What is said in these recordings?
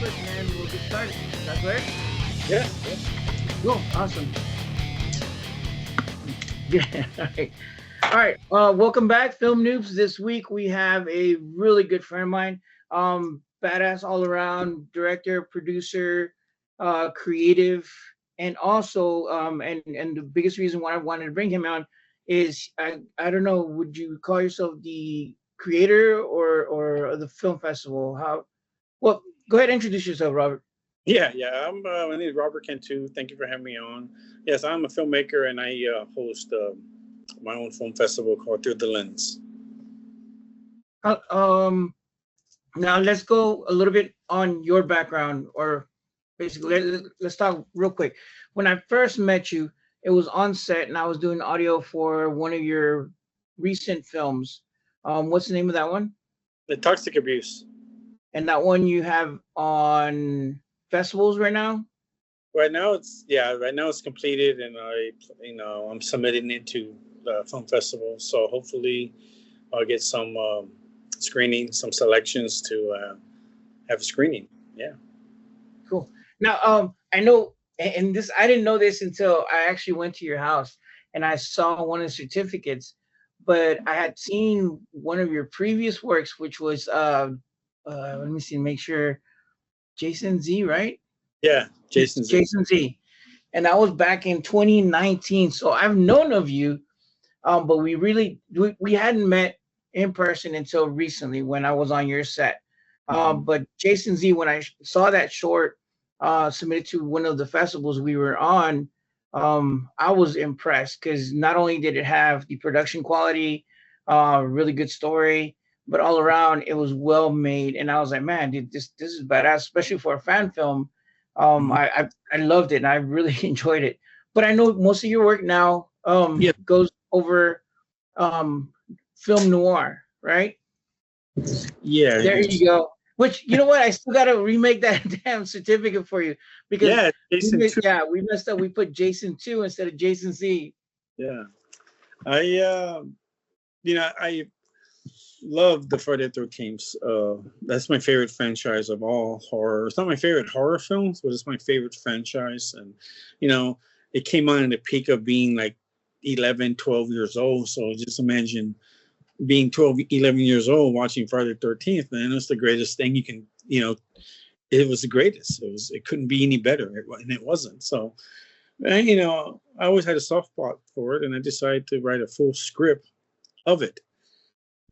Robert, and we'll get started. That's right? Yeah. Cool. Awesome. Yeah. All right. All right. Welcome back, Film Noobs. This week we have a really good friend of mine, badass all around director, producer, creative, and also and the biggest reason why I wanted to bring him on is I don't know, would you call yourself the creator or the film festival? How? Well, go ahead and introduce yourself, Robert. Yeah. My name is Robert Cantu. Thank you for having me on. Yes, I'm a filmmaker and I host my own film festival called Through the Lens. Uh, um, Now let's go a little bit on your background, or basically let's talk real quick. When I first met you, it was on set, and I was doing audio for one of your recent films. What's the name of that one? The toxic abuse. And that one you have on festivals right now? Right now it's completed and I'm submitting it to the film festival. So hopefully I'll get some screening, some selections to have a screening. Yeah. Cool. Now, I know, and this I didn't know this until I actually went to your house and I saw one of the certificates, but I had seen one of your previous works, which was let me see, make sure, Jason Z, right? Yeah, Jason Z. Jason Z, and that was back in 2019. So I've known of you, but we hadn't met in person until recently when I was on your set. But Jason Z, when I saw that short submitted to one of the festivals we were on, I was impressed because not only did it have the production quality, really good story, but all around it was well made. And I was like, man, dude, this is badass, especially for a fan film. Mhm. I loved it and I really enjoyed it. But I know most of your work now Yeah. goes over um, film noir, right? Yeah. There you go. Which, you know what? I still gotta remake that damn certificate for you because Yeah, Jason too. we messed up. We put Jason 2 instead of Jason Z. Yeah. I love the Friday the 13th. That's my favorite franchise of all horror. It's not my favorite horror films, but it's my favorite franchise. And, you know, it came on in the peak of being like 11, 12 years old. So just imagine being 12, 11 years old watching Friday the 13th, man. It's the greatest thing you can, it was the greatest. It couldn't be any better. And it wasn't. So, and, I always had a soft spot for it. And I decided to write a full script of it.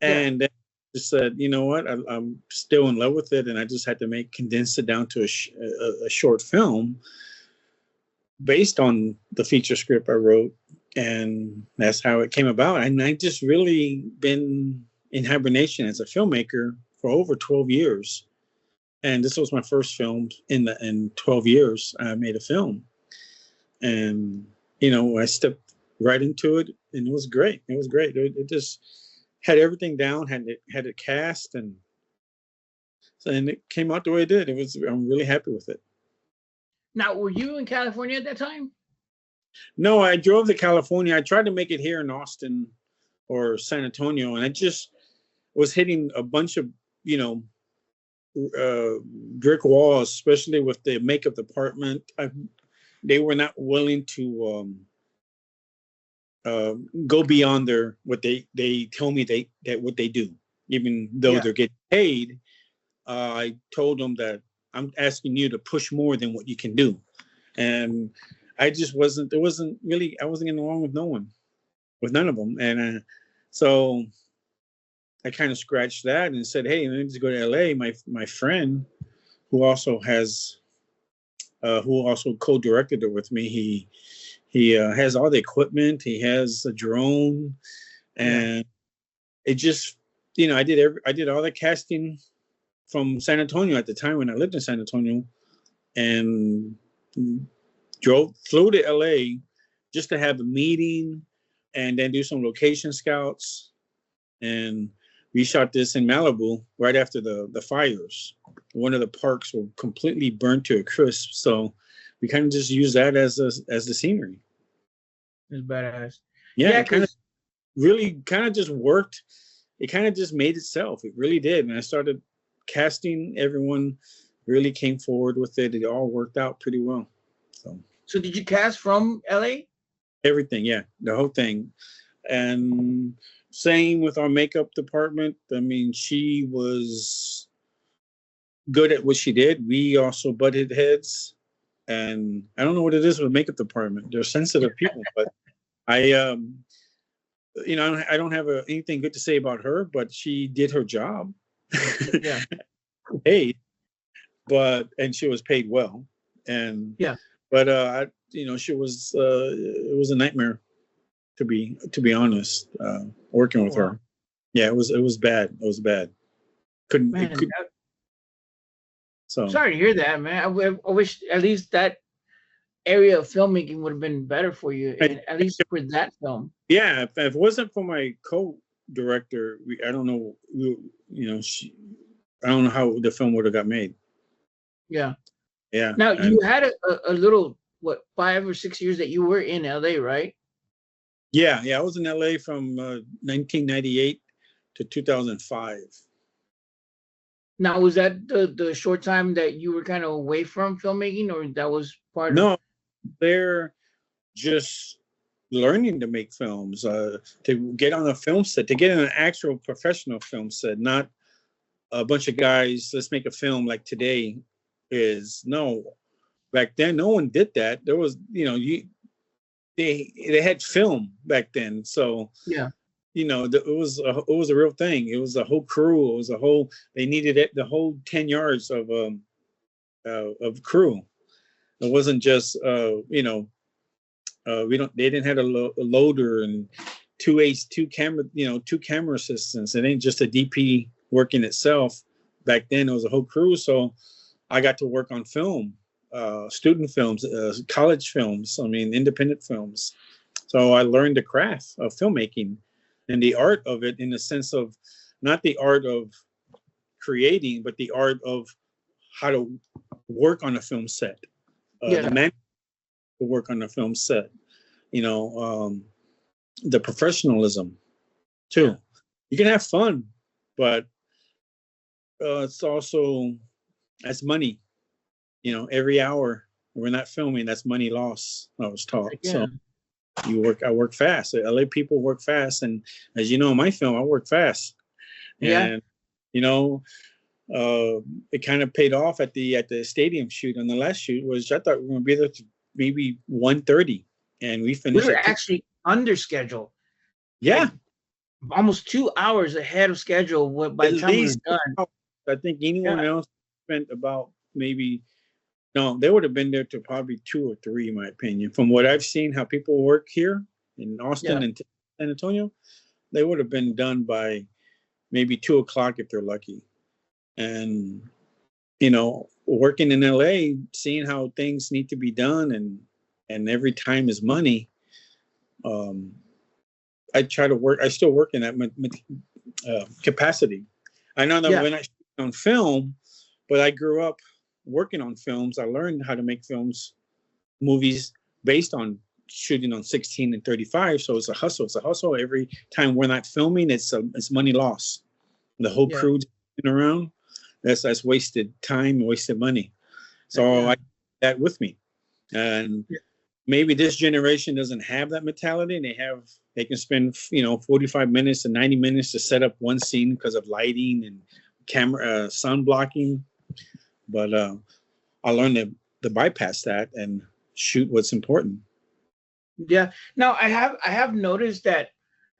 Yeah. And then just said, you know what, I'm still in love with it, and I just had to condense it down to a short film based on the feature script I wrote, and that's how it came about. And I just really been in hibernation as a filmmaker for over 12 years, and this was my first film in 12 years. I made a film, and I stepped right into it, and it was great. It was great. It just had everything down, had it cast, and it came out the way it did. I'm really happy with it. Now, were you in California at that time? No, I drove to California. I tried to make it here in Austin or San Antonio, and I just was hitting a bunch of brick walls, especially with the makeup department. They were not willing to go beyond what they tell me that what they do, even though they're getting paid. I told them that I'm asking you to push more than what you can do, and I just wasn't. I wasn't getting along with no one, with none of them, and so I kind of scratched that and said, "Hey, let me just go to LA." My friend, who also co-directed it with me, he has all the equipment. He has a drone, and it just, I did all the casting from San Antonio at the time when I lived in San Antonio, and flew to LA just to have a meeting and then do some location scouts. And we shot this in Malibu right after the fires. One of the parks were completely burnt to a crisp, so we kind of just used that as the scenery. It's badass. Yeah, it kind of just worked. It kind of just made itself. It really did. And I started casting everyone really came forward with it. It all worked out pretty well. So did you cast from LA? Everything, yeah, the whole thing. And same with our makeup department. I mean, she was good at what she did. We also butted heads. And I don't know what it is with makeup department. They're sensitive people, but I, I don't have anything good to say about her, but she did her job. Yeah. Hey, and she was paid well. And yeah, but she was it was a nightmare to be honest, working with her. Yeah, it was bad. It was bad. So sorry to hear that, man. I wish at least that area of filmmaking would have been better for you, at least for that film. Yeah, if it wasn't for my co-director, I don't know. I don't know how the film would have got made. Yeah. Yeah. Now you had a little 5 or 6 years that you were in LA, right? Yeah. I was in LA from 1998 to 2005. Now, was that the short time that you were kind of away from filmmaking, or that was part of? No, they're just learning to make films, to get on a film set, to get in an actual professional film set, not a bunch of guys, let's make a film like today is. No, back then, no one did that. There was, they had film back then. So, yeah. It was a real thing. It was a whole crew. It was they needed the whole 10 yards of crew. It wasn't just, they didn't have a loader and two camera assistants. It ain't just a DP working itself. Back then it was a whole crew. So I got to work on film, student films, college films, independent films. So I learned the craft of filmmaking and the art of it, in the sense of not the art of creating, but the art of how to work on a film set. The man to work on a film set, the professionalism too. Yeah. You can have fun, but it's also, that's money. Every hour we're not filming, that's money lost, I was taught. Yeah. So I work fast. LA people work fast, and as you know, in my film, I work fast. And it kind of paid off at the stadium shoot. On the last shoot was, I thought we were going to be there to maybe 1:30, and we finished. We were actually under schedule. Yeah, like almost 2 hours ahead of schedule. By the time we were done, I think anyone else spent about maybe. No, they would have been there to probably 2 or 3, in my opinion. From what I've seen, how people work here in Austin and San Antonio, they would have been done by maybe 2 o'clock if they're lucky. And, working in LA, seeing how things need to be done, and every time is money. I try to work. I still work in that capacity. I know that when I shoot on film, but I grew up working on films. I learned how to make movies based on shooting on 16 and 35. So it's a hustle. It's a hustle. Every time we're not filming, it's money lost. The whole crew around, that's wasted time, wasted money. So I take that with me. And maybe this generation doesn't have that mentality. They can spend 45 minutes to 90 minutes to set up one scene because of lighting and camera, sun blocking. But I learned to bypass that and shoot what's important. Yeah. Now I have noticed that,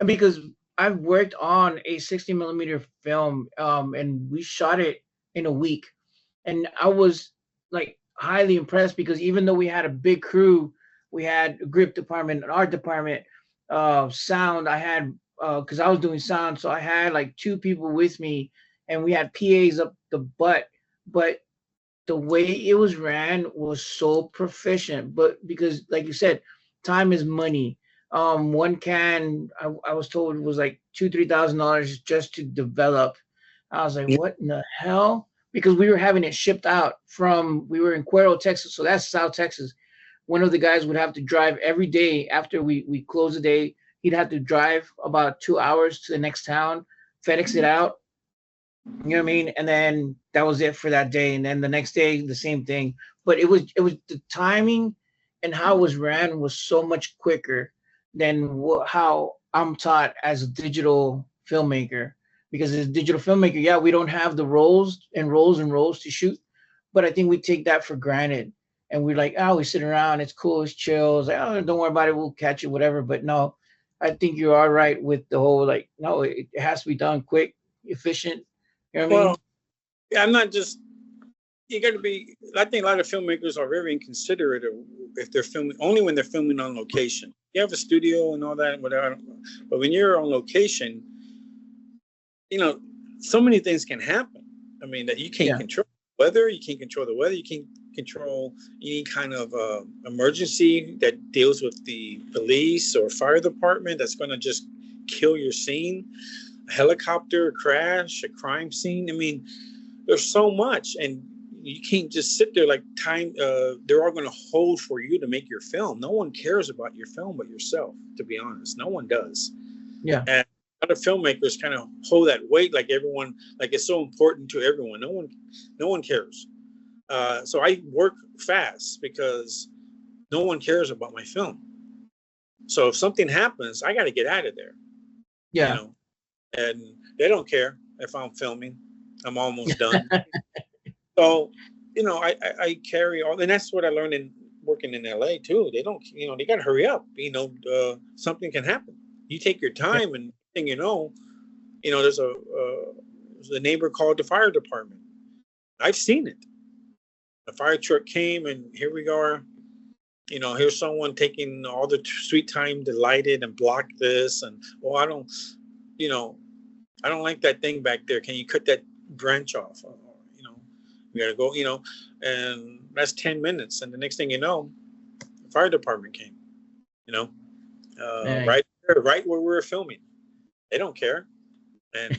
because I've worked on a 60 millimeter film, and we shot it in a week, and I was like highly impressed, because even though we had a big crew, we had a grip department, an art department, sound. I had because I was doing sound, so I had like 2 people with me, and we had PAs up the butt, but the way it was ran was so proficient. But because, like you said, time is money. One can, I was told, was like $2,000-3,000 just to develop. I was like, what in the hell? Because we were having it shipped out we were in Cuero, Texas, so that's South Texas. One of the guys would have to drive every day after we close the day. He'd have to drive about 2 hours to the next town, FedEx it out, You know what I mean? And then that was it for that day. And then the next day, the same thing. But it was the timing and how it was ran was so much quicker than how I'm taught as a digital filmmaker. Because as a digital filmmaker, yeah, we don't have the rolls and rolls and rolls to shoot, but I think we take that for granted. And we're like, oh, we sit around, it's cool, it's chill. It's like, oh, don't worry about it, we'll catch it, whatever. But no, I think you're all right with the whole like, no, it has to be done quick, efficient. You know what I Well, mean? yeah, I'm not just. You got to be. I think a lot of filmmakers are very inconsiderate of if they're filming only when they're filming on location. You have a studio and all that, whatever. But when you're on location, you know, so many things can happen. I mean, that you can't Yeah. control weather. You can't control the weather. You can't control any kind of emergency that deals with the police or fire department that's going to just kill your scene. A helicopter crash, a crime scene. I mean, there's so much, and you can't just sit there like time. They're all going to hold for you to make your film. No one cares about your film but yourself. To be honest, no one does. Yeah. And other filmmakers kind of hold that weight, like everyone, like it's so important to everyone. No one cares. So I work fast because no one cares about my film. So if something happens, I got to get out of there. You Yeah. know, and they don't care if I'm filming. I'm almost done. So, I carry all, and that's what I learned in working in LA too. They don't, they got to hurry up. Something can happen. You take your Yeah. time, and thing there's a neighbor called the fire department. I've seen it. The fire truck came, and here we are. Here's someone taking all the sweet time to light it and block this, and you know, I don't like that thing back there. Can you cut that branch off? We got to go, and that's 10 minutes. And the next thing you know, the fire department came, you know, Man. right there, right where we were filming. They don't care. And,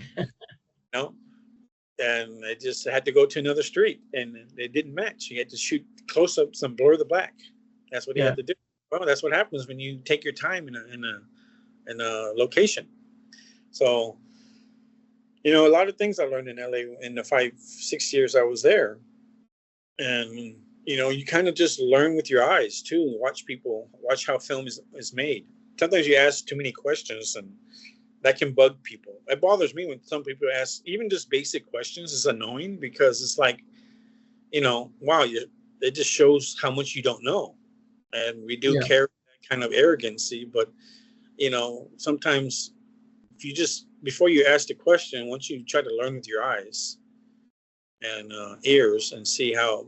and they just had to go to another street, and they didn't match. You had to shoot close ups and blur the black. That's what you Yeah. had to do. Well, that's what happens when you take your time in a location. So, a lot of things I learned in LA in the 5-6 years I was there. And, you kind of just learn with your eyes too. Watch how film is made. Sometimes you ask too many questions, and that can bug people. It bothers me when some people ask even just basic questions. It's annoying because it's like, wow, it just shows how much you don't know. And we do Yeah. carry that kind of arrogancy, but, sometimes if you just, before you ask the question, once you try to learn with your eyes and ears and see how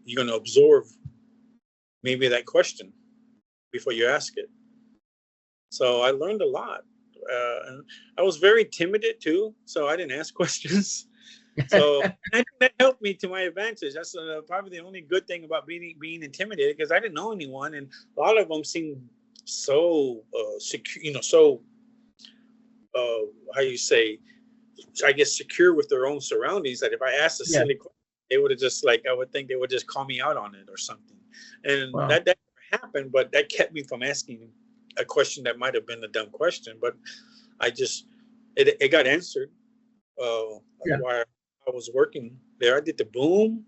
you're going to absorb maybe that question before you ask it. So I learned a lot. And I was very timid too, so I didn't ask questions. So I think that helped me to my advantage. That's probably the only good thing about being intimidated, because I didn't know anyone, and a lot of them seemed so secure, so how you say, I guess, secure with their own surroundings, that if I asked a Yeah. silly question, they would have just I would think they would just call me out on it or something. And Wow. that never happened, but that kept me from asking a question that might have been a dumb question. But it got answered Yeah. while I was working there. I did the boom.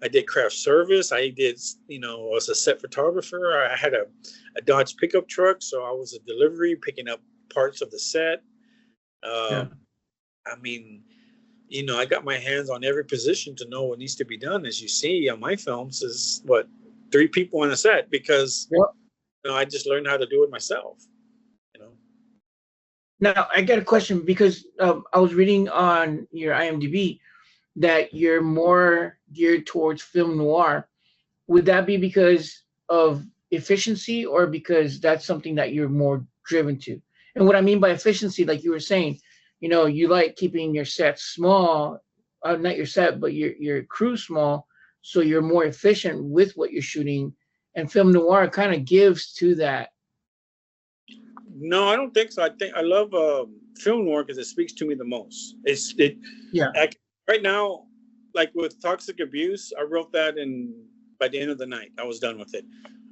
I did craft service. I did, I was a set photographer. I had a Dodge pickup truck, so I was a delivery, picking up parts of the set. Yeah. I mean, I got my hands on every position to know what needs to be done. As you see on my films, is 3 people on a set, because Yep. I just learned how to do it myself. Now I got a question because I was reading on your IMDb that you're more geared towards film noir. Would that be because of efficiency, or because that's something that you're more driven to? And what I mean by efficiency, like you were saying, you like keeping your set small, not your set, but your crew small, so you're more efficient with what you're shooting. And film noir kind of gives to that. No, I don't think so. I think I love film noir because it speaks to me the most. Yeah. Right now, like with Toxic Abuse, I wrote that by the end of the night. I was done with it,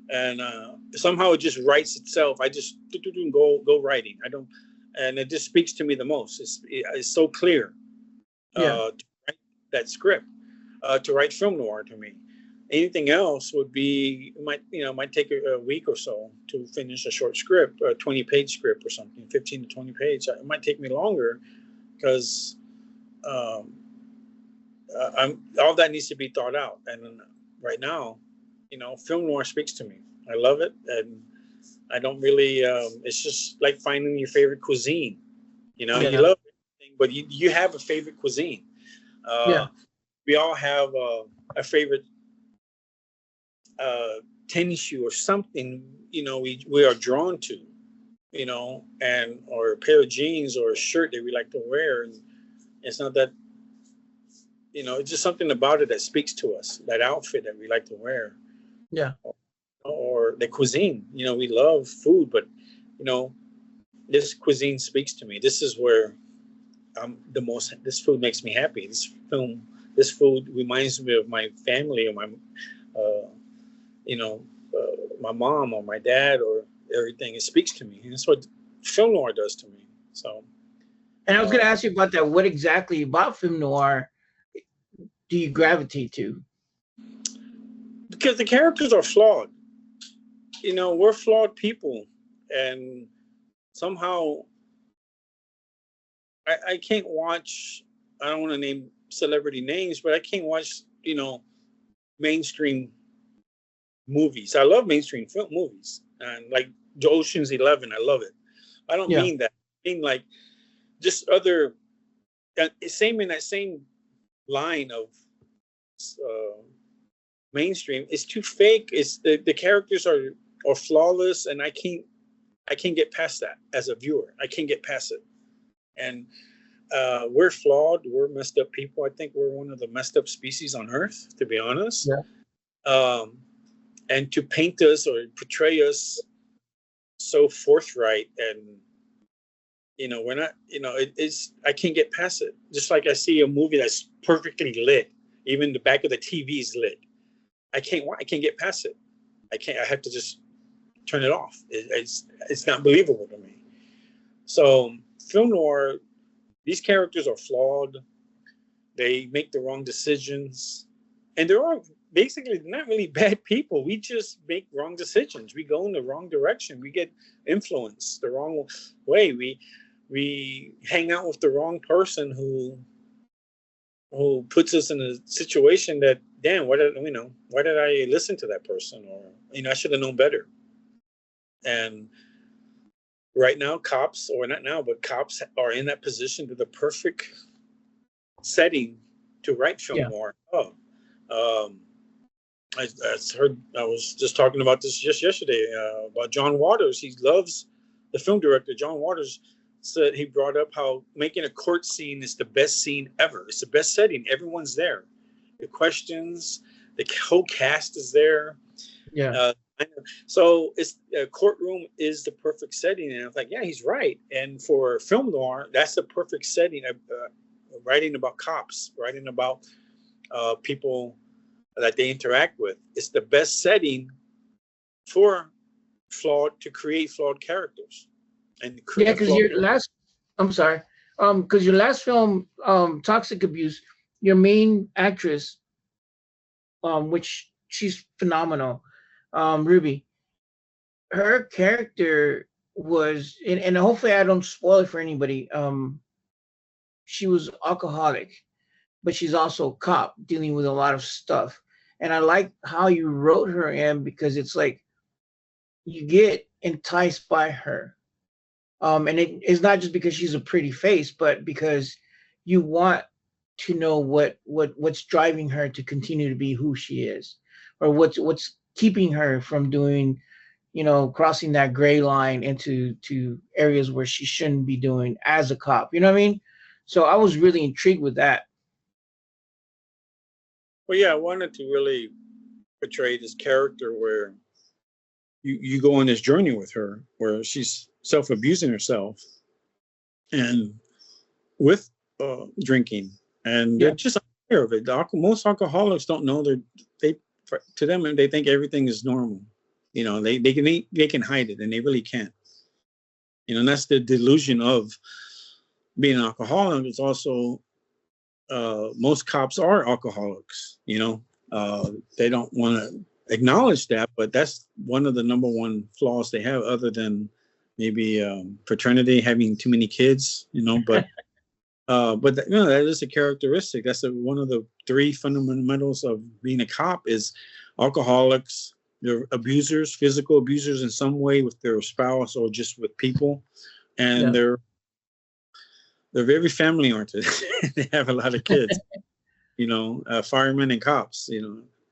and somehow it just writes itself. I just go writing. I don't, and it just speaks to me the most. It's so clear. Yeah. to write that script, to write film noir to me. Anything else would be might take a week or so to finish a short script, a 20-page script or something, 15 to 20 page. It might take me longer because um, all that needs to be thought out. And right now, film noir speaks to me. I love it, and I don't really. It's just like finding your favorite cuisine. You Yeah. love everything, but you have a favorite cuisine. Yeah. We all have a favorite tennis shoe or something. We are drawn to. And or a pair of jeans or a shirt that we like to wear. And it's not that it's just something about it that speaks to us. That outfit that we like to wear, Yeah. or the cuisine. We love food, but this cuisine speaks to me. This is where I'm the most. This food makes me happy. This food reminds me of my family or uh, my mom or my dad or everything. It speaks to me, and that's what film noir does to me. So, And I was going uh, to ask you about that. What exactly about film noir do you gravitate to? because the characters are flawed. We're flawed people, and somehow I can't watch. I don't want to name celebrity names, but I can't watch mainstream movies. I love mainstream film movies, and like Ocean's 11, I love it. I don't Yeah. mean that. I mean like just other. Same in that same line of uh, mainstream. It's too fake. It's the characters are flawless, and I can't get past that as a viewer. I can't get past it. And we're flawed. We're messed up people. I think we're one of the messed up species on Earth, to be honest. Yeah. Um, and to paint us or portray us so forthright, and we're not. It's I can't get past it. Just like I see a movie that's perfectly lit, even the back of the TV is lit. I can't get past it. I can't. I have to just turn it off. It's not believable to me. So film noir, these characters are flawed. They make the wrong decisions, and there are basically not really bad people. We just make wrong decisions. We go in the wrong direction. We get influenced the wrong way. We hang out with the wrong person who puts us in a situation that, damn, why did I listen to that person, or I should have known better. And right now, cops, or not now, but cops are in that position to the perfect setting to write film Yeah. noir. I heard. I was just talking about this just yesterday about John Waters. He loves the film director. John Waters said he brought up how making a court scene is the best scene ever. It's the best setting. Everyone's there. The questions, the whole cast is there. Yeah. Uh, so it's a courtroom is the perfect setting, and I was like, yeah, he's right. And for film noir, that's the perfect setting. Writing about cops, writing about people that they interact with. It's the best setting for to create flawed characters and Yeah, create because flawed. your last, I'm sorry, because your last film, Toxic Abuse, your main actress, which she's phenomenal, Ruby, her character was, and hopefully I don't spoil it for anybody. She was alcoholic, but she's also a cop dealing with a lot of stuff. And I like how you wrote her in because it's like you get enticed by her. And it's not just because she's a pretty face, but because you want to know what's driving her to continue to be who she is, or what's keeping her from doing, crossing that gray line into to areas where she shouldn't be doing as a cop. You know what I mean? So I was really intrigued with that. Well, yeah, I wanted to really portray this character where you go on this journey with her, where she's self-abusing herself and with drinking, and they're Yeah, just unaware of it. Most alcoholics don't know they to them they think everything is normal. They can hide it, and they really can't. And that's the delusion of being an alcoholic. It's also most cops are alcoholics. They don't want to acknowledge that, but that's one of the number one flaws they have, other than maybe fraternity, having too many kids. That is a characteristic. That's one of the three fundamentals of being a cop is alcoholics, they're abusers, physical abusers in some way with their spouse or just with people, and they're very family oriented. They have a lot of kids. Firemen and cops.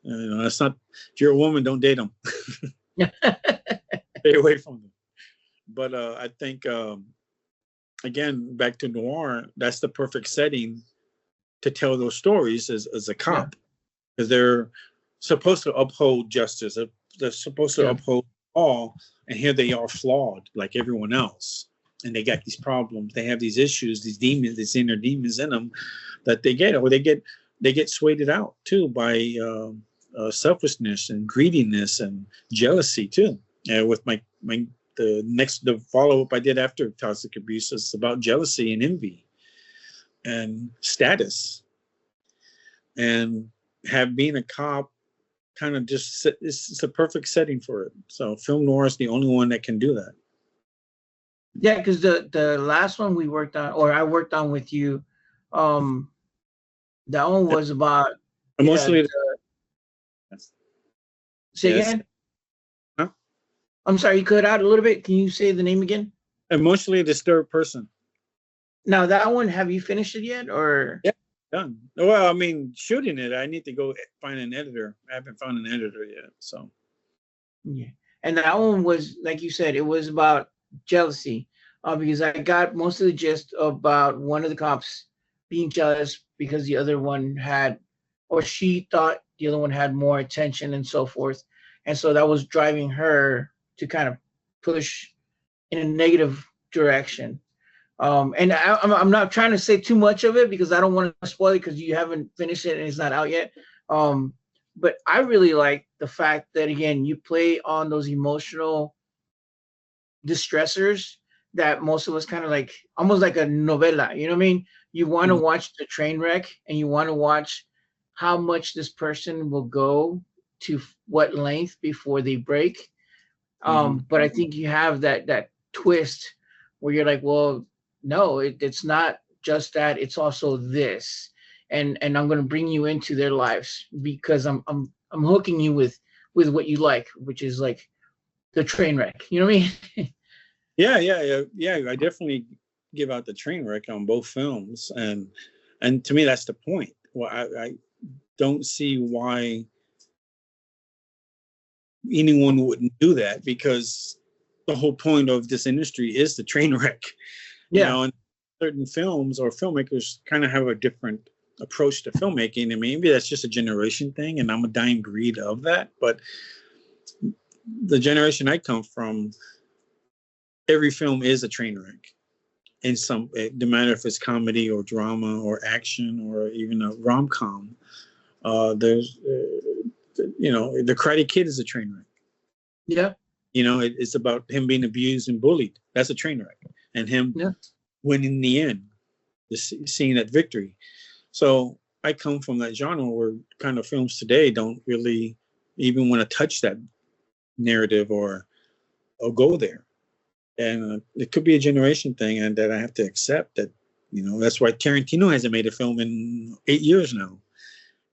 That's not. If you're a woman, don't date them. Stay away from them. But I think again, back to noir, that's the perfect setting to tell those stories as a cop, because they're supposed to uphold justice. They're supposed to uphold law, and here they are flawed like everyone else, and they got these problems. They have these issues, these demons, these inner demons in them that they get swayed out too by selfishness and greediness and jealousy too. With the follow-up I did after toxic abuse is about jealousy and envy and status, and being a cop kind of just it's a perfect setting for it. So film noir is the only one that can do that. Yeah, because the last one we worked on, or I worked on with you, that one was about emotionally. Say again. Huh? I'm sorry, you cut out a little bit. Can you say the name again? Emotionally disturbed person. Now that one, have you finished it yet, or? Yeah, done. Well, I mean, shooting it, I need to go find an editor. I haven't found an editor yet, so. Yeah, and that one was, like you said, it was about jealousy, because I got most of the gist about one of the cops being jealous because the other one had, or she thought the other one had more attention and so forth, and so that was driving her to kind of push in a negative direction. And I'm not trying to say too much of it because I don't want to spoil it because you haven't finished it and it's not out yet. But I really like the fact that, again, you play on those emotional distressors that most of us kind of like, almost like a novela. You know what I mean? You want to watch the train wreck, and you want to watch how much this person will go to what length before they break. But I think you have that twist where you're like, well, no, it's not just that. It's also this, and I'm going to bring you into their lives because I'm hooking you with what you like, which is like the train wreck. You know what I mean? Yeah. I definitely give out the train wreck on both films, and to me that's the point. Well, I don't see why anyone wouldn't do that, because the whole point of this industry is the train wreck. And certain films or filmmakers kind of have a different approach to filmmaking, and maybe that's just a generation thing, and I'm a dying breed of that. But the generation I come from, every film is a train wreck. In no matter if it's comedy or drama or action or even a rom-com, there's the Karate Kid is a train wreck. Yeah. It's about him being abused and bullied. That's a train wreck, and him winning in the end, seeing that victory. So I come from that genre where kind of films today don't really even want to touch that narrative or go there. And it could be a generation thing, and that I have to accept that. That's why Tarantino hasn't made a film in 8 years now.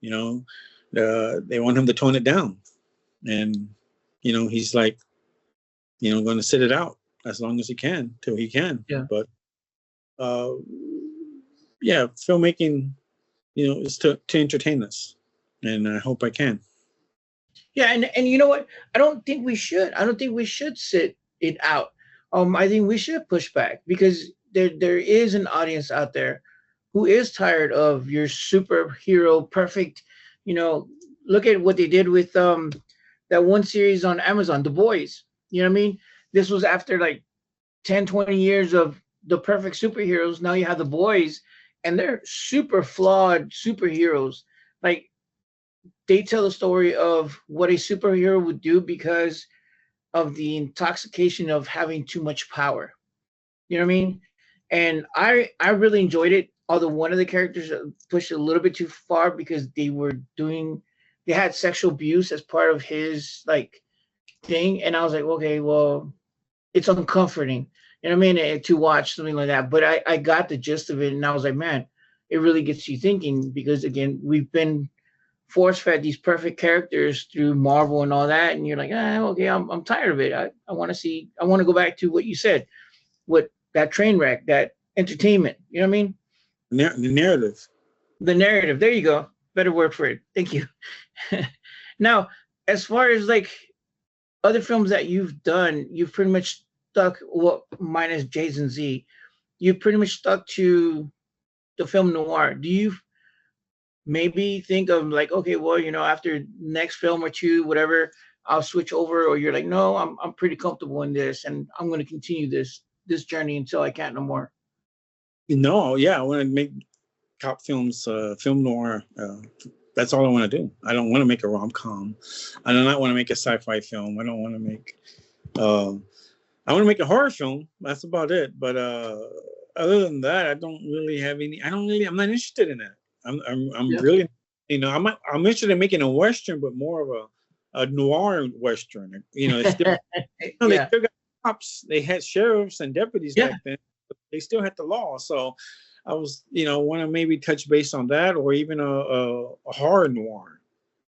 They want him to tone it down, and he's like, going to sit it out as long as he can till he can. Yeah. But filmmaking, is to entertain us, and I hope I can. Yeah, and you know what? I don't think we should sit it out. I think we should push back, because there is an audience out there who is tired of your superhero perfect. Look at what they did with that one series on Amazon, The Boys. You know what I mean? This was after like 10, 20 years of the perfect superheroes. Now you have The Boys, and they're super flawed superheroes. Like, they tell the story of what a superhero would do because of the intoxication of having too much power. You know what I mean? And I really enjoyed it. although one of the characters pushed a little bit too far because they had sexual abuse as part of his like thing, and I was like, okay, well, it's uncomforting, you know what I mean, to watch something like that. But I got the gist of it, and I was like, man, it really gets you thinking because again, we've been force fed these perfect characters through Marvel and all that, and you're like, okay, I'm tired of it. I want to see. I want to go back to what you said, what that train wreck, that entertainment. You know what I mean? The narrative. The narrative. There you go. Better word for it. Thank you. Now, as far as like other films that you've done, you've pretty much stuck. Well, minus Jason Z, you pretty much stuck to the film noir. Do you maybe think of like, okay, well, after next film or two, whatever, I'll switch over, or you're like, no, I'm pretty comfortable in this, and I'm going to continue this journey until I can't no more. No, yeah, I want to make cop films, film noir. That's all I want to do. I don't want to make a rom-com. I do not want to make a sci-fi film. I don't want to make. I want to make a horror film. That's about it. But other than that, I don't really have any. I'm not interested in that. I'm Yeah. really, I'm interested in making a western, but more of a noir western. They still, they Yeah. still got cops. They had sheriffs and deputies Yeah. back then. But they still had the law. So I was, want to maybe touch base on that, or even a horror noir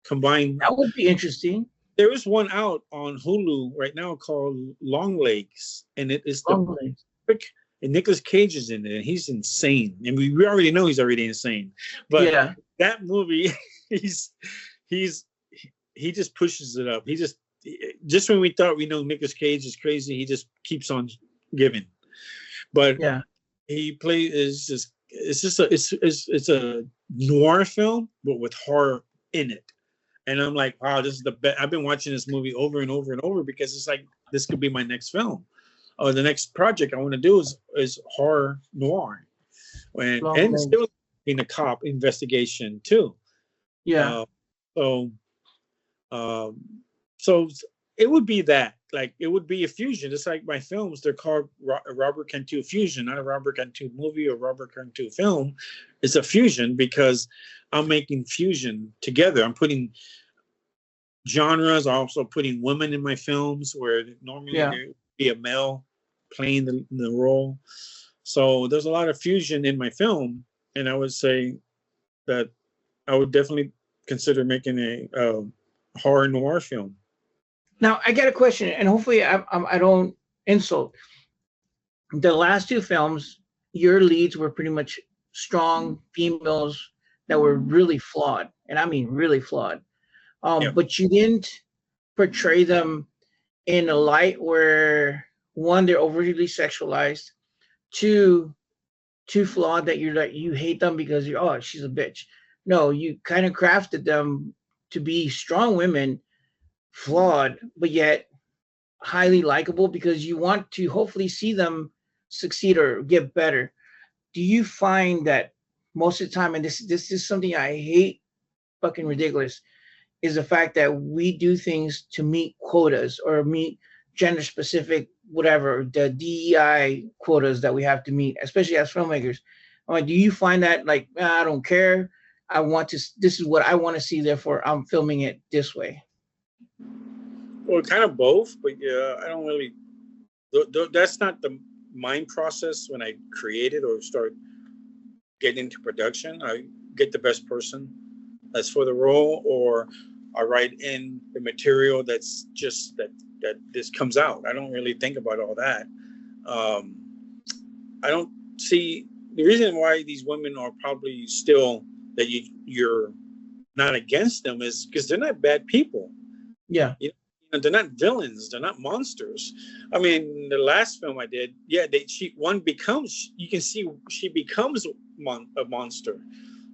combined. That would be interesting. There is one out on Hulu right now called Long Legs, and it is the Probably. and Nicolas Cage is in it, and he's insane. And we already know he's already insane. But Yeah. that movie, he just pushes it up. He just when we thought we know Nicolas Cage is crazy, he just keeps on giving. But Yeah. he plays it's a noir film, but with horror in it. And I'm like, wow, this is the best. I've been watching this movie over and over and over because it's like this could be my next film. Or the next project I want to do is horror noir, and still in a cop investigation too. Yeah. So, so it would be that, like, it would be a fusion. It's like my films; they're called Robert Cantu fusion, not a Robert Cantu movie or Robert Cantu film. It's a fusion because I'm making fusion together. I'm putting genres. I'm also putting women in my films where normally there would be a male playing the role. So there's a lot of fusion in my film, and I would say that I would definitely consider making a horror noir film. Now I got a question, and hopefully I don't insult. The last two films, your leads were pretty much strong females that were really flawed, and I mean really flawed. But you didn't portray them in a light where, one, they're overly sexualized, two, too flawed that you're like, you hate them because she's a bitch. No, you kind of crafted them to be strong women, flawed, but yet highly likable because you want to hopefully see them succeed or get better. Do you find that most of the time, and this is something I hate, fucking ridiculous, is the fact that we do things to meet quotas or meet gender specific, whatever, the DEI quotas that we have to meet, especially as filmmakers. I'm like, do you find that like, I don't care, this is what I want to see, therefore I'm filming it this way? Well, kind of both, but yeah, I don't really, that's not the mind process when I create it or start getting into production. I get the best person that's for the role, or I write in the material that's just that this comes out. I don't really think about all that. I don't see the reason why these women are probably still that you're not against them is because they're not bad people. Yeah. They're not villains. They're not monsters. I mean, the last film I did, you can see she becomes a monster.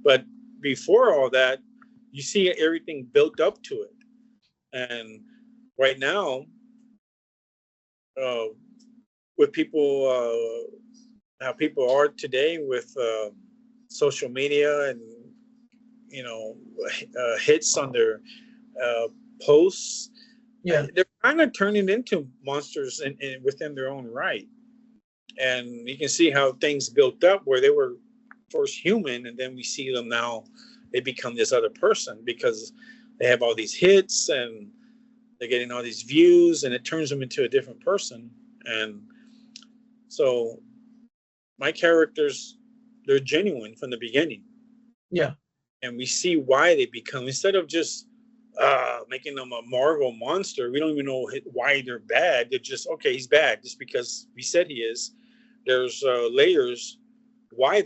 But before all that, you see everything built up to it. And right now, with people, how people are today with social media and, hits on their posts, they're kind of turning into monsters within their own right. And you can see how things built up where they were first human, and then we see them now, they become this other person because they have all these hits and they're getting all these views, and it turns them into a different person. And so my characters, they're genuine from the beginning. Yeah. And we see why they become, instead of just making them a Marvel monster, we don't even know why they're bad. They're just, okay, he's bad just because we said he is. There's layers why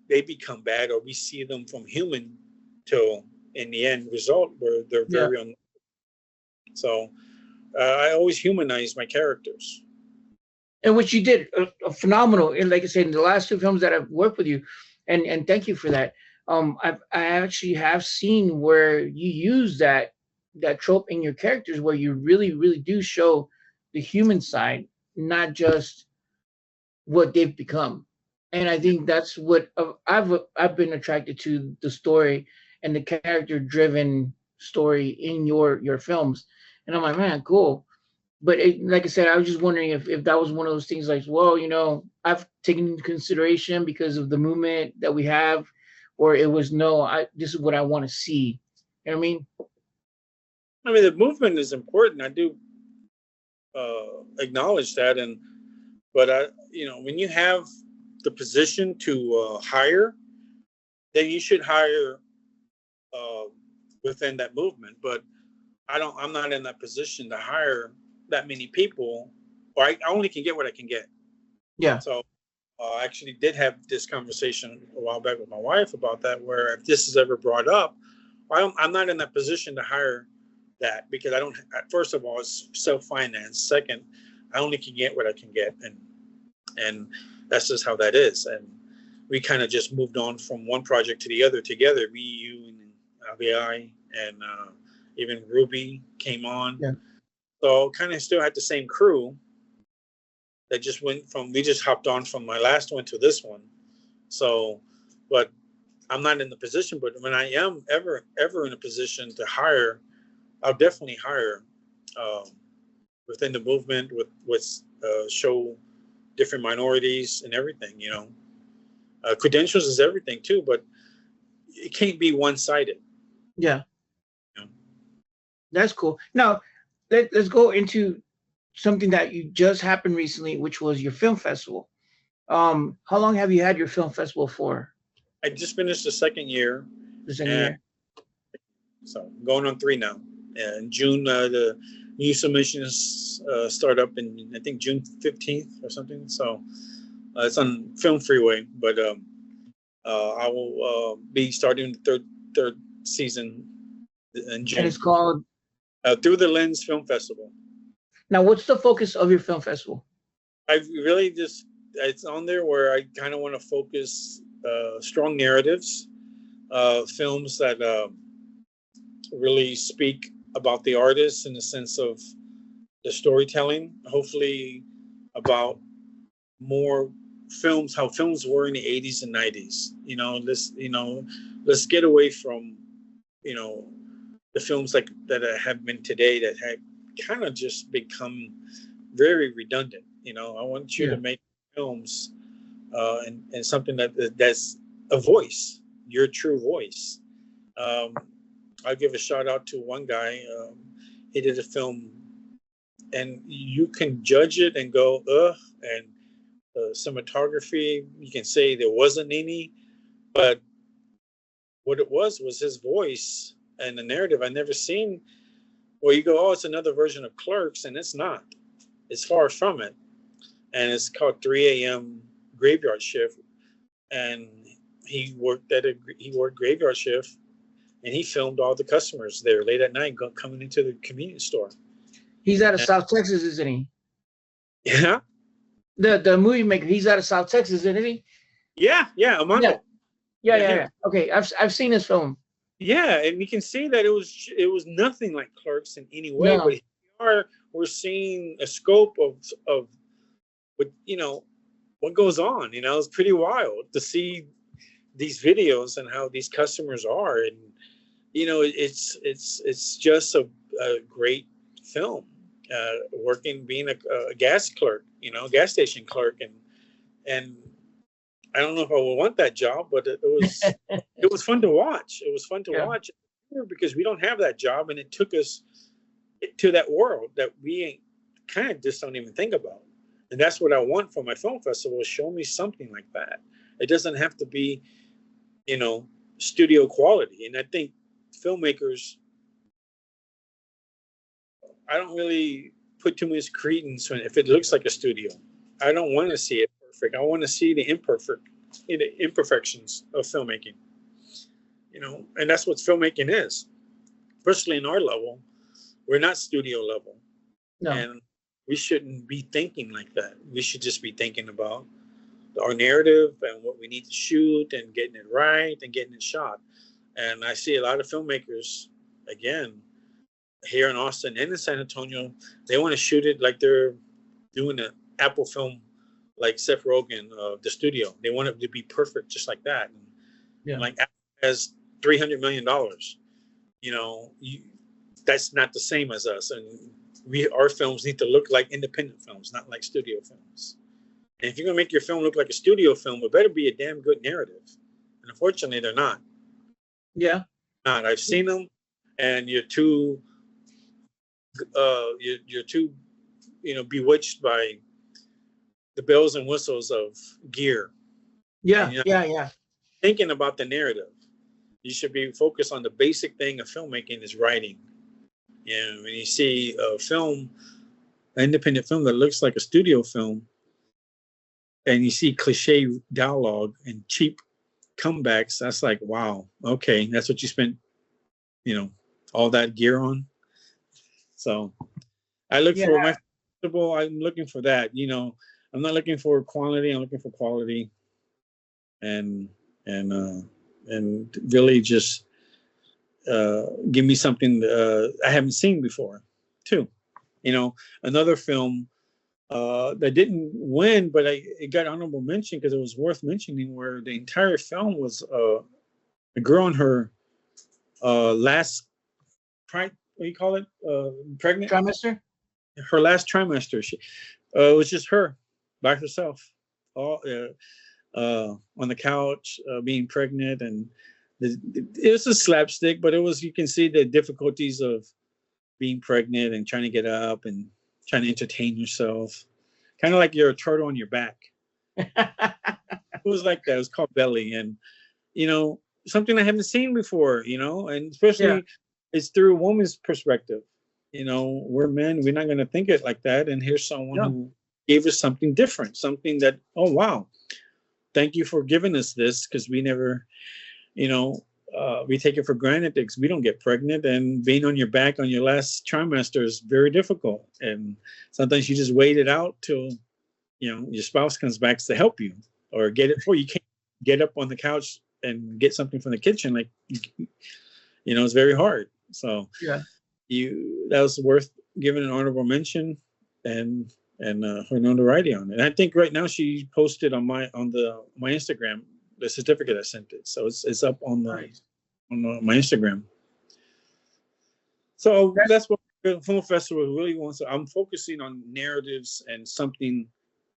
they become bad, or we see them from human till in the end result where they're very so I always humanize my characters. And which you did a phenomenal. And like I said, in the last two films that I've worked with you, and thank you for that. I actually have seen where you use that trope in your characters, where you really do show the human side, not just what they've become. And I think that's what I've been attracted to, the story and the character driven story in your films. And I'm like, man, cool. But like I said, I was just wondering if that was one of those things like, well, I've taken into consideration because of the movement that we have, or it was no, this is what I want to see. You know what I mean? I mean, the movement is important. I do acknowledge that, but when you have the position to hire, then you should hire within that movement. But I'm not in that position to hire that many people, or I only can get what I can get. Yeah. So I actually did have this conversation a while back with my wife about that, where if this is ever brought up, I'm not in that position to hire that, because I don't. First of all, it's self-financed. Second, I only can get what I can get, and that's just how that is. And we kind of just moved on from one project to the other together. Me, you, and Avi, and even Ruby came on. Yeah. So kind of still had the same crew. That just we just hopped on from my last one to this one. So, but I'm not in the position. But when I am ever in a position to hire, I'll definitely hire within the movement with show different minorities and everything. Credentials is everything too, but it can't be one-sided. Yeah. That's cool. Now, let's go into something that you just happened recently, which was your film festival. How long have you had your film festival for? I just finished the second year. The second year. So going on 3 now. In June, the new submissions start up in, I think, June 15th or something. So it's on Film Freeway, but I will be starting the third season in June. And it's called Through the Lens Film Festival. Now, what's the focus of your film festival? I really it's on there where I kind of want to focus strong narratives, films that really speak about the artist in the sense of the storytelling, hopefully about more films, how films were in the 80s and 90s. Let's get away from, the films like that have been today that have kind of just become very redundant. I want you to make films and something that's a voice, your true voice. I'll give a shout out to one guy. He did a film, and you can judge it and go, and cinematography, you can say there wasn't any, but what it was his voice and the narrative. I never seen where you go, oh, it's another version of Clerks, and it's not. It's far from it. And it's called 3 a.m. Graveyard Shift. And he worked graveyard shift, and he filmed all the customers there late at night coming into the convenience store. He's out of South Texas, isn't he? Yeah. The movie maker, he's out of South Texas, isn't he? Yeah, Amando. Yeah. Okay, I've seen his film. Yeah, and you can see that it was nothing like Clerks in any way, No. But we're seeing a scope of what goes on. It's pretty wild to see these videos and how these customers are, and it's just a great film. Being a gas clerk, gas station clerk, and I don't know if I would want that job, but it was fun to watch. It was fun to Yeah. watch because we don't have that job, and it took us to that world that we kind of just don't even think about. And that's what I want for my film festival. Show me something like that. It doesn't have to be, studio quality. And I think filmmakers, I don't really put too much credence when if it looks like a studio. I don't want to see it perfect. I want to see the imperfections of filmmaking. And that's what filmmaking is. Especially in our level, we're not studio level. No. And we shouldn't be thinking like that. We should just be thinking about our narrative and what we need to shoot and getting it right and getting it shot. And I see a lot of filmmakers, again, here in Austin and in San Antonio, they want to shoot it like they're doing an Apple film, like Seth Rogen, the studio. They want it to be perfect, just like that. And Yeah. like Apple has $300 million. That's not the same as us. And our films need to look like independent films, not like studio films. And if you're gonna make your film look like a studio film, it better be a damn good narrative. And unfortunately, they're not. Yeah. Not. I've seen them, and you're too bewitched by the bells and whistles of gear. Yeah. And, Yeah. Thinking about the narrative, you should be focused on the basic thing of filmmaking is writing. When you see a film, an independent film that looks like a studio film, and you see cliche dialogue and cheap comebacks, that's like, wow, okay, that's what you spent, all that gear on. So I look for my festival. I'm looking for that. I'm not looking for quantity. I'm looking for quality, and really just give me something I haven't seen before, too. Another film that didn't win, but it got honorable mention because it was worth mentioning, where the entire film was a girl in her last, what do you call it? Pregnant? Trimester? Her last trimester. It was just her by herself, all on the couch, being pregnant, and it was a slapstick, but you can see the difficulties of being pregnant and trying to get up and trying to entertain yourself, kind of like you're a turtle on your back. It was like that. It was called Belly, and something I haven't seen before. And especially it's through a woman's perspective. We're men. We're not going to think it like that. And here's someone who gave us something different, something that, oh wow, thank you for giving us this, because we never, we take it for granted because we don't get pregnant, and being on your back on your last trimester is very difficult. And sometimes you just wait it out till, your spouse comes back to help you or get it for you. Can't get up on the couch and get something from the kitchen. Like, it's very hard. So that was worth giving an honorable mention and her notoriety on it. And I think right now she posted on my Instagram the certificate I sent it, so it's up on my Instagram. So that's what the film festival really wants. I'm focusing on narratives and something,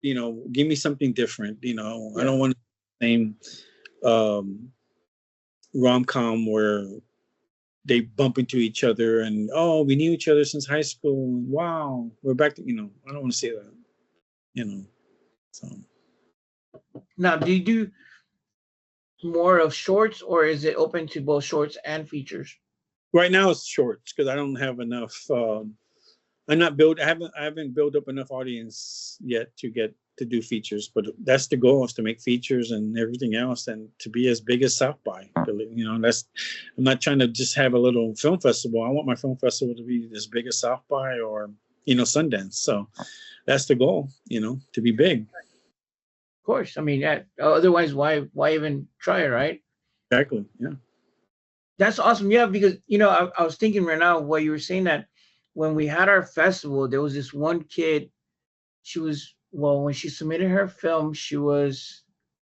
give me something different. I don't want the same rom-com where they bump into each other and, oh, we knew each other since high school, and wow, we're back to, I don't want to see that. So now, do you do more of shorts, or is it open to both shorts and features? Right now it's shorts because I don't have enough. I haven't built up enough audience yet to do features, but that's the goal, is to make features and everything else, and to be as big as South by. I'm not trying to just have a little film festival. I want my film festival to be as big as South by or Sundance. So that's the goal, to be big. Of course. I mean, otherwise, why even try it, right? Exactly. Yeah. That's awesome. Yeah, because I was thinking right now while you were saying that, when we had our festival, there was this one kid. When she submitted her film, she was,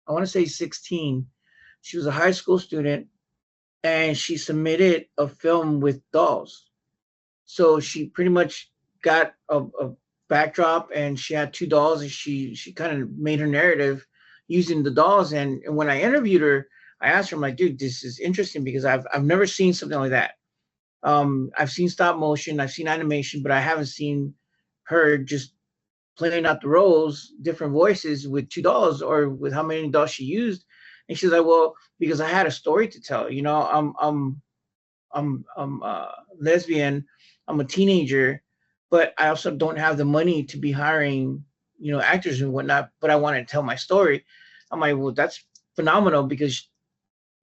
I want to say 16. She was a high school student, and she submitted a film with dolls. So she pretty much got a backdrop, and she had two dolls, and she kind of made her narrative, using the dolls. And when I interviewed her, I asked her, I'm like, dude, this is interesting because I've never seen something like that. I've seen stop motion, I've seen animation, but I haven't seen her just playing out the roles, different voices with two dolls or with how many dolls she used. And she's like, well, because I had a story to tell. You know, I'm lesbian, I'm a teenager, but I also don't have the money to be hiring, you know, actors and whatnot. But I want to tell my story. I'm like, well, that's phenomenal because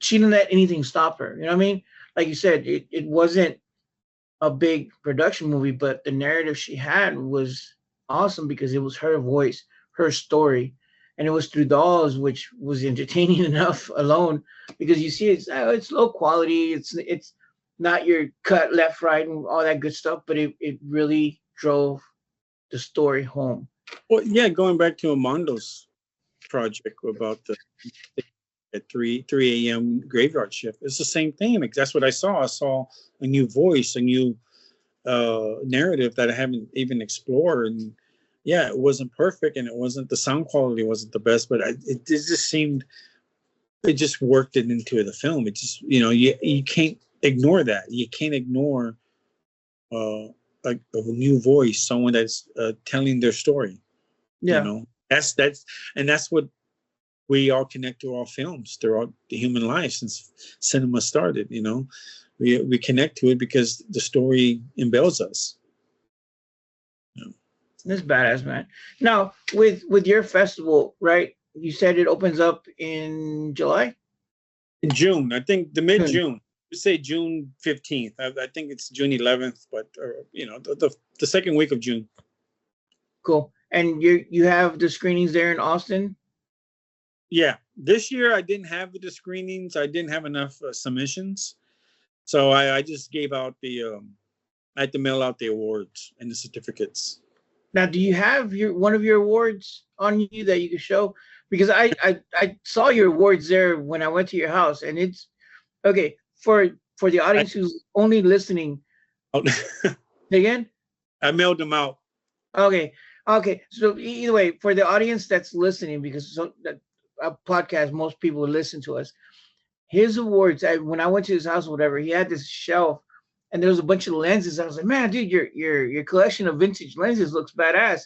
she didn't let anything stop her. You know what I mean? Like you said, it wasn't a big production movie, but the narrative she had was awesome because it was her voice, her story, and it was through dolls, which was entertaining enough alone. Because you see, it's low quality, it's not your cut left, right, and all that good stuff, but it really drove the story home. Well, yeah, going back to Amando's project about the at 3 a.m. graveyard shift, it's the same thing. Like that's what I saw. I saw a new voice, a new narrative that I haven't even explored. And yeah, it wasn't perfect, and it wasn't, the sound quality wasn't the best, but it just seemed, it just worked it into the film. It just, you know, you can't ignore that. You can't ignore a new voice, someone that's telling their story. You Yeah. know, that's what we all connect to our films throughout the human life since cinema started. You know, we connect to it because the story embells us. You know? That's badass, man. Now, with your festival, right? You said it opens up in July? In June, I think the mid June. June. We say June 15th. I think it's June 11th, but you know, the second week of June. Cool. And you have the screenings there in Austin? Yeah, this year I didn't have the screenings. I didn't have enough submissions, so I just gave out the. I had to mail out the awards and the certificates. Now, do you have one of your awards on you that you can show? Because I saw your awards there when I went to your house, and it's okay for the audience who's only listening. Again? I mailed them out. Okay. So either way, for the audience that's listening, because a podcast, most people listen to us. His awards. When I went to his house, or whatever, he had this shelf, and there was a bunch of lenses. I was like, man, dude, your collection of vintage lenses looks badass.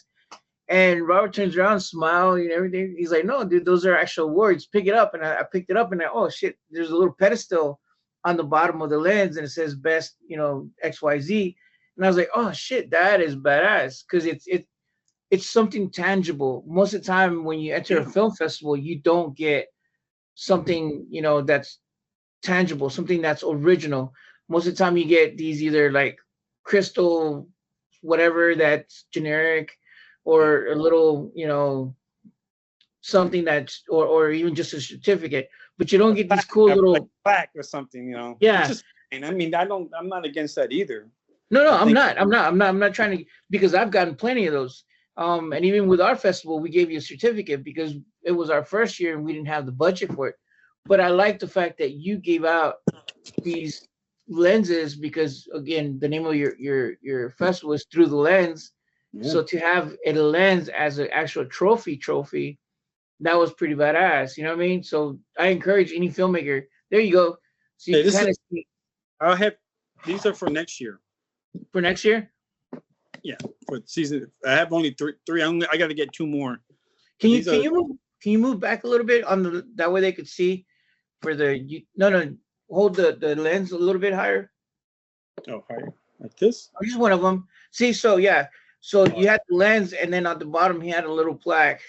And Robert turns around, smiles and everything. He's like, no, dude, those are actual awards. Pick it up. And I picked it up, and oh shit, there's a little pedestal on the bottom of the lens, and it says best, you know, XYZ. And I was like, oh shit, that is badass because it's something tangible. Most of the time, when you enter a film festival, you don't get something, you know, that's tangible, something that's original. Most of the time you get these either like crystal whatever that's generic, or a little, you know, something that's, or even just a certificate, but you don't get these cool little, like plaque or something, you know. Yeah. And I mean, I'm not against that either. No, I'm not trying to, because I've gotten plenty of those. And even with our festival, we gave you a certificate because it was our first year and we didn't have the budget for it. But I like the fact that you gave out these lenses because, again, the name of your festival is Through the Lens. Yeah. So to have a lens as an actual trophy, that was pretty badass. You know what I mean? So I encourage any filmmaker. There you go. So you kind of see. I'll have, these are for next year. For next year? Yeah, for season. I have only three. I got to get two more. Can you move back a little bit on that way they could see for no, hold the lens a little bit higher. Oh, higher like this? Oh, just one of them. See, so yeah, so you had the lens, and then on the bottom he had a little plaque.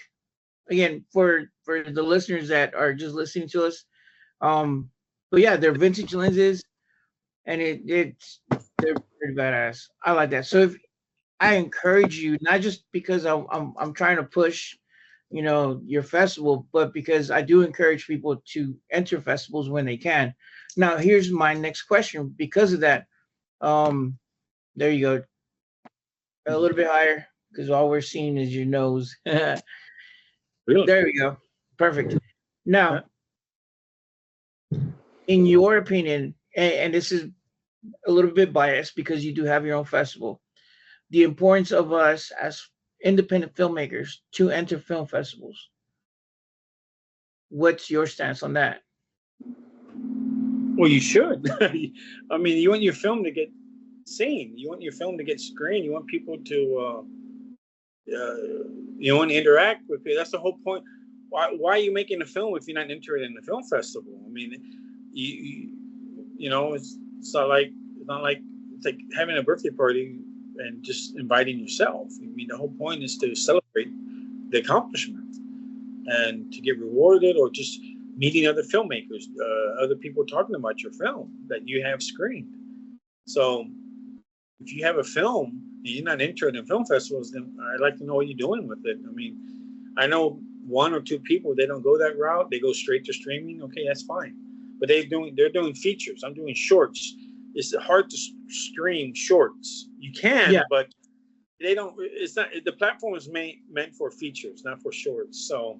Again, for the listeners that are just listening to us, but yeah, they're vintage lenses, and they're pretty badass. I like that. So if I encourage you, not just because I'm trying to push, you know, your festival, but because I do encourage people to enter festivals when they can. Now, here's my next question. Because of that, there you go, a little bit higher, because all we're seeing is your nose. Really? There we go. Perfect. Now, in your opinion, and this is a little bit biased because you do have your own festival, the importance of us as independent filmmakers to enter film festivals. What's your stance on that? Well, you should. I mean, you want your film to get seen. You want your film to get screened. You want people to, you want to interact with it. That's the whole point. Why are you making a film if you're not interested in the film festival? I mean, you, you know, it's not like it's like having a birthday party and just inviting yourself. I mean, the whole point is to celebrate the accomplishment and to get rewarded, or just meeting other filmmakers, other people talking about your film that you have screened. So if you have a film and you're not interested in film festivals, then I'd like to know what you're doing with it. I mean, I know one or two people, they don't go that route. They go straight to streaming. Okay, that's fine. But they're doing features. I'm doing shorts. It's hard to stream shorts. You can, Yeah. but they don't. It's not. The platform is meant for features, not for shorts. So,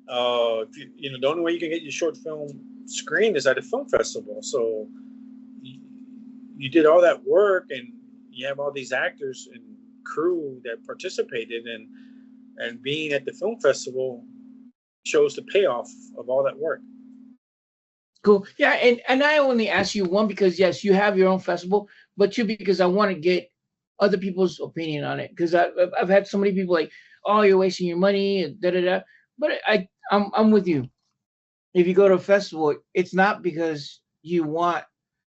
if you know, the only way you can get your short film screened is at a film festival. So, you did all that work, and you have all these actors and crew that participated, and being at the film festival shows the payoff of all that work. Cool. Yeah, and I only ask you one because yes, you have your own festival, but two because I want to get other people's opinion on it because I've had so many people like, oh, you're wasting your money and da da da. But I'm with you. If you go to a festival, it's not because you want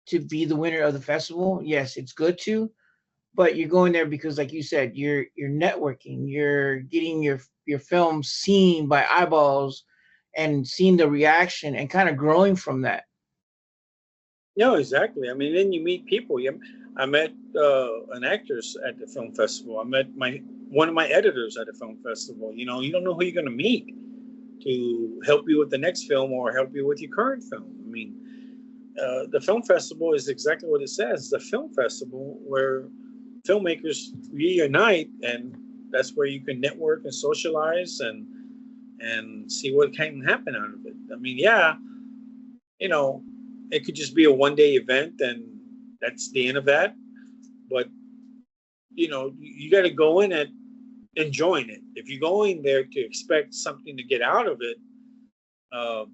to be the winner of the festival. Yes, it's good to, but you're going there because, like you said, you're networking. You're getting your film seen by eyeballs and seeing the reaction and kind of growing from that. No, exactly. I mean, then you meet people. I met an actress at the film festival. I met one of my editors at the film festival. You know, you don't know who you're going to meet to help you with the next film or help you with your current film. I mean, the film festival is exactly what it says. It's a film festival where filmmakers reunite, and that's where you can network and socialize and see what can happen out of it. I mean, yeah, you know, it could just be a one-day event and that's the end of that. But you know, you got to go in and enjoying it. If you go in there to expect something to get out of it, um,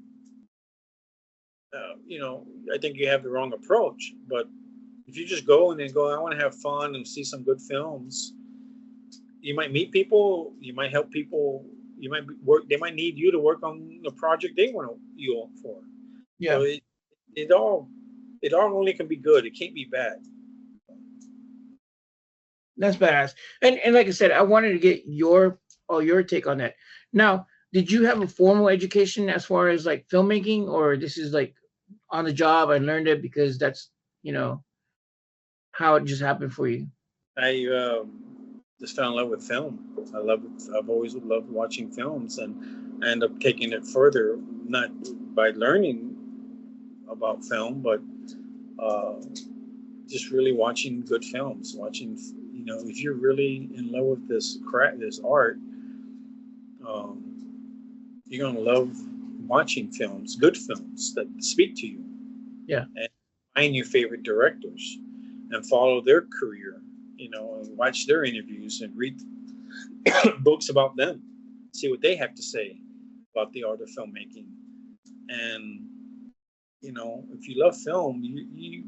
you know, I think you have the wrong approach. But if you just go in and go, I want to have fun and see some good films, you might meet people, you might help people, you might work. They might need you to work on the project they want you for. Yeah, So it all only can be good. It can't be bad. that's badass. And like I said, I wanted to get your take on that. Now, did you have a formal education as far as like filmmaking, or this is like on the job? I learned it because that's you know how it just happened for you. I just fell in love with film. I've always loved watching films, and I end up taking it further, not by learning about film, but uh, just really watching good films. Watching, you know, if you're really in love with this art, you're gonna love watching films, good films that speak to you, Yeah, and find your favorite directors and follow their career, you know, and watch their interviews and read books about them, see what they have to say about the art of filmmaking. And you know, if you love film, you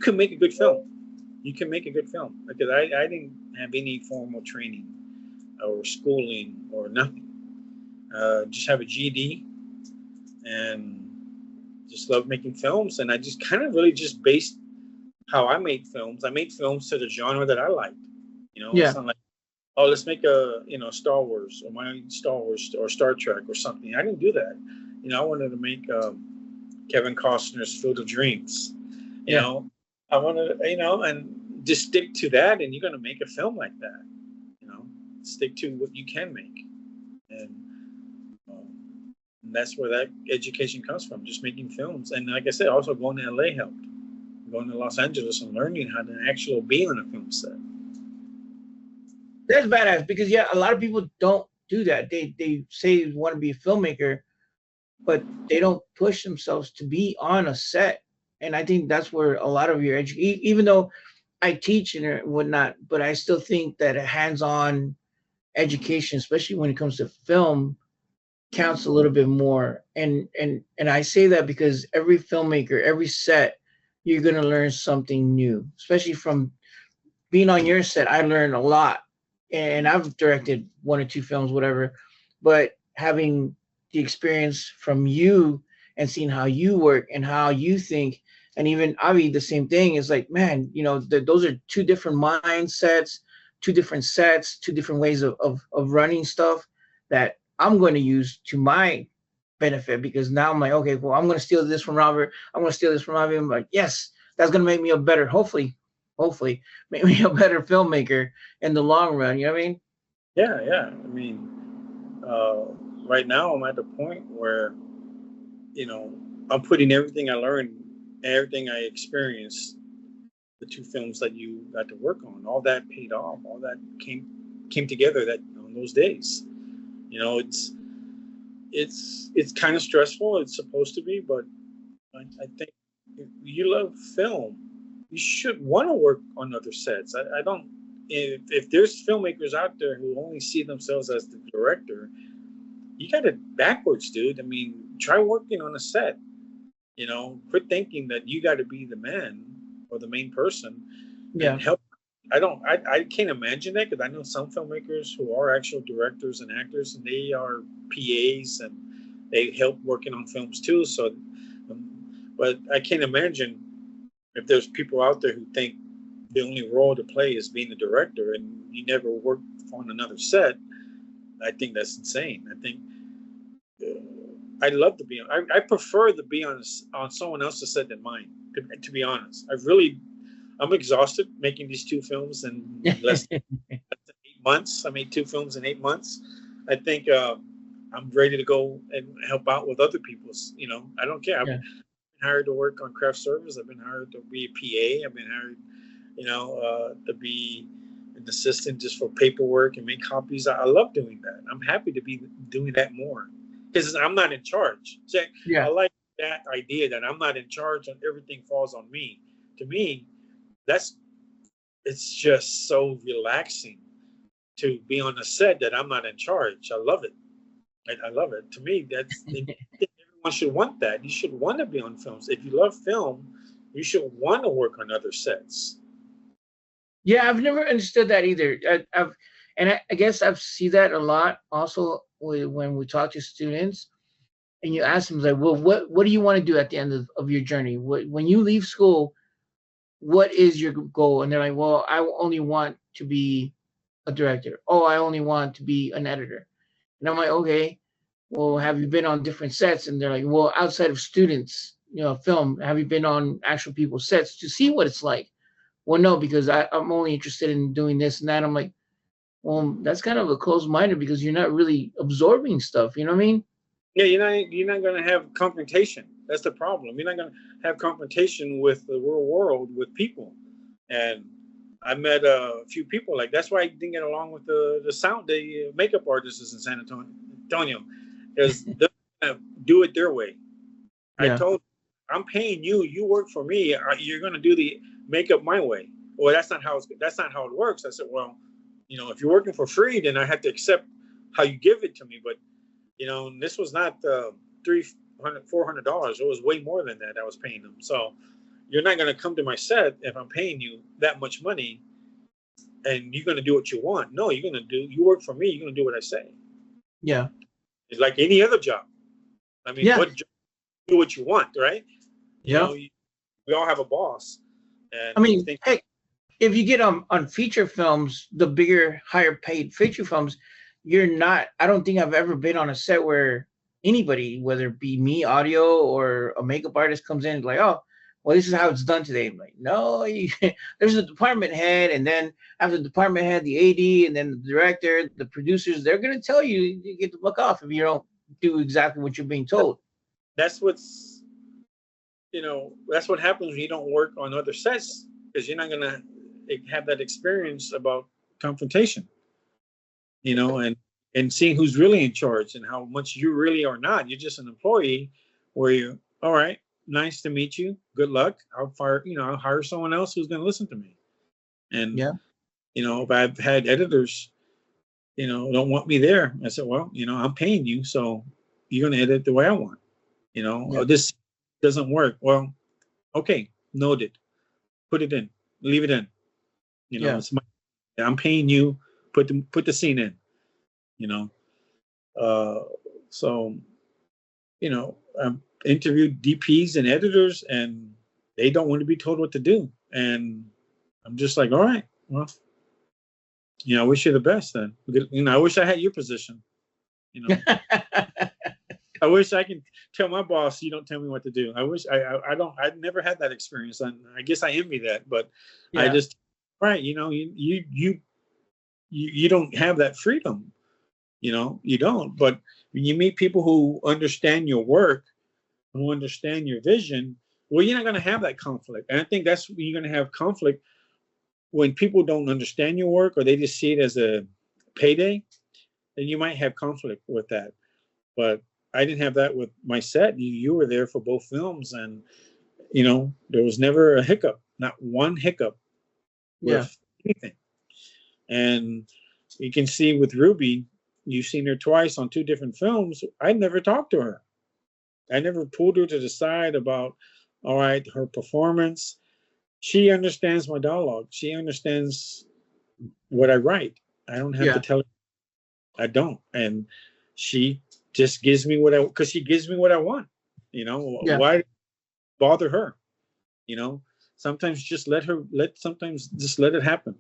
can make a good film. You can make a good film because I didn't have any formal training or schooling or nothing. Just have a GED and just love making films. And I just kind of really just based how I made films. I made films to the genre that I liked. You know, it's yeah, not like, oh, let's make a, you know, Star Wars or my Star Wars or Star Trek or something. I didn't do that. You know, I wanted to make Kevin Costner's Field of Dreams. You yeah. know, I wanted, you know, and just stick to that, and you're going to make a film like that. You know, stick to what you can make, and, and that's where that education comes from. Just making films, and like I said, also going to LA helped. Going to Los Angeles and learning how to actually be on a film set. That's badass because yeah, a lot of people don't do that. They say they want to be a filmmaker, but they don't push themselves to be on a set. And I think that's where a lot of your education, even though I teach and whatnot, but I still think that a hands-on education, especially when it comes to film, counts a little bit more. And I say that because every filmmaker, every set, you're gonna learn something new. Especially from being on your set, I learned a lot. And I've directed one or two films, whatever. But having the experience from you and seeing how you work and how you think, and even Avi, the same thing is like, man, those are two different mindsets, two different sets, two different ways of running stuff that I'm going to use to my benefit, because now I'm like, okay, well, I'm going to steal this from Robert. I'm going to steal this from Avi. I'm like, yes, that's going to make me a better, hopefully make me a better filmmaker in the long run. You know what I mean? Yeah, yeah. I mean, uh, right now I'm at the point where, you know, I'm putting everything I learned, everything I experienced, the two films that you got to work on, all that paid off, all that came together that on those days. You know, it's kind of stressful. It's supposed to be, but I think if you love film, you should want to work on other sets. I don't. If there's filmmakers out there who only see themselves as the director, you got it backwards, dude. I mean, try working on a set. You know, quit thinking that you got to be the man or the main person, and Yeah. help. I can't imagine that, because I know some filmmakers who are actual directors and actors, and they are PAs and they help working on films too. So, but I can't imagine if there's people out there who think the only role to play is being the director and you never worked on another set. I think that's insane. I think I'd love to be on. I prefer to be on someone else's set than mine. To be honest, I'm exhausted making these two films in less than 8 months. I made two films in 8 months. I think I'm ready to go and help out with other people's. You know, I don't care. I've Yeah. been hired to work on craft service. I've been hired to be a PA. I've been hired, to be an assistant just for paperwork and make copies. I love doing that. I'm happy to be doing that more because I'm not in charge. So I Yeah. like that idea that I'm not in charge and everything falls on me. To me, that's it's just so relaxing to be on a set that I'm not in charge. I love it. I love it. To me, everyone should want that. You should want to be on films. If you love film, you should want to work on other sets. Yeah, I've never understood that either. I guess I've seen that a lot also when we talk to students and you ask them like, well, what do you want to do at the end of your journey? When you leave school, what is your goal? And they're like, well, I only want to be a director. Oh, I only want to be an editor. And I'm like, okay, well, have you been on different sets? And they're like, well, outside of students, film, have you been on actual people's sets to see what it's like? Well, no, because I'm only interested in doing this and that. I'm like, well, that's kind of a closed minded because you're not really absorbing stuff. You know what I mean? Yeah, you're not going to have confrontation. That's the problem. You're not going to have confrontation with the real world with people. And I met a few people like that's why I didn't get along with the makeup artists in San Antonio, because they're going to do it their way. I Yeah. told I'm paying you. You work for me. You're going to do the makeup my way. Well, that's not how it works. I said, well, if you're working for free, then I have to accept how you give it to me. But this was not $300, $400. It was way more than that I was paying them. So you're not going to come to my set if I'm paying you that much money, and you're going to do what you want. No, you work for me. You're going to do what I say. Yeah. It's like any other job. I mean, Yeah. what job, do what you want, right? You Yeah. know, we all have a boss, I and you mean, think, hey, if you get on feature films, the bigger, higher paid feature films, you're not. I don't think I've ever been on a set where anybody, whether it be me, audio, or a makeup artist, comes in and like, oh, well, this is how it's done today. I'm like, no, there's a department head, and then after the department head, the AD, and then the director, the producers, they're gonna tell you get the fuck off if you don't do exactly what you're being told. that's what's that's what happens when you don't work on other sets, because you're not gonna have that experience about confrontation, and seeing who's really in charge and how much you really are not. You're just an employee where you, all right, nice to meet you. Good luck. I'll hire someone else who's going to listen to me. And, Yeah. if I've had editors don't want me there. I said, well, I'm paying you, so you're going to edit the way I want. Yeah. Oh, this doesn't work. Well, okay, noted. Put it in, leave it in. Yeah. It's I'm paying you. Put the scene in. You know, uh, so I've interviewed DPs and editors, and they don't want to be told what to do. And I'm just like, all right, well, I wish you the best. Then, I wish I had your position. I wish I can tell my boss, you don't tell me what to do. I wish I don't. I've never had that experience, and I guess I envy that. But I Yeah. just, right, you don't have that freedom. You don't. But when you meet people who understand your work, who understand your vision, well, you're not going to have that conflict. And I think that's when you're going to have conflict when people don't understand your work or they just see it as a payday. Then you might have conflict with that. But I didn't have that with my set. You were there for both films, and there was never a hiccup, not one hiccup Yeah. with anything. And you can see with Ruby, you've seen her twice on two different films. I never talked to her. I never pulled her to the side about, all right, her performance. She understands my dialogue. She understands what I write. I don't have to Yeah. tell her. I don't. And she just gives me because she gives me what I want. Yeah. Why bother her? Sometimes just sometimes just let it happen,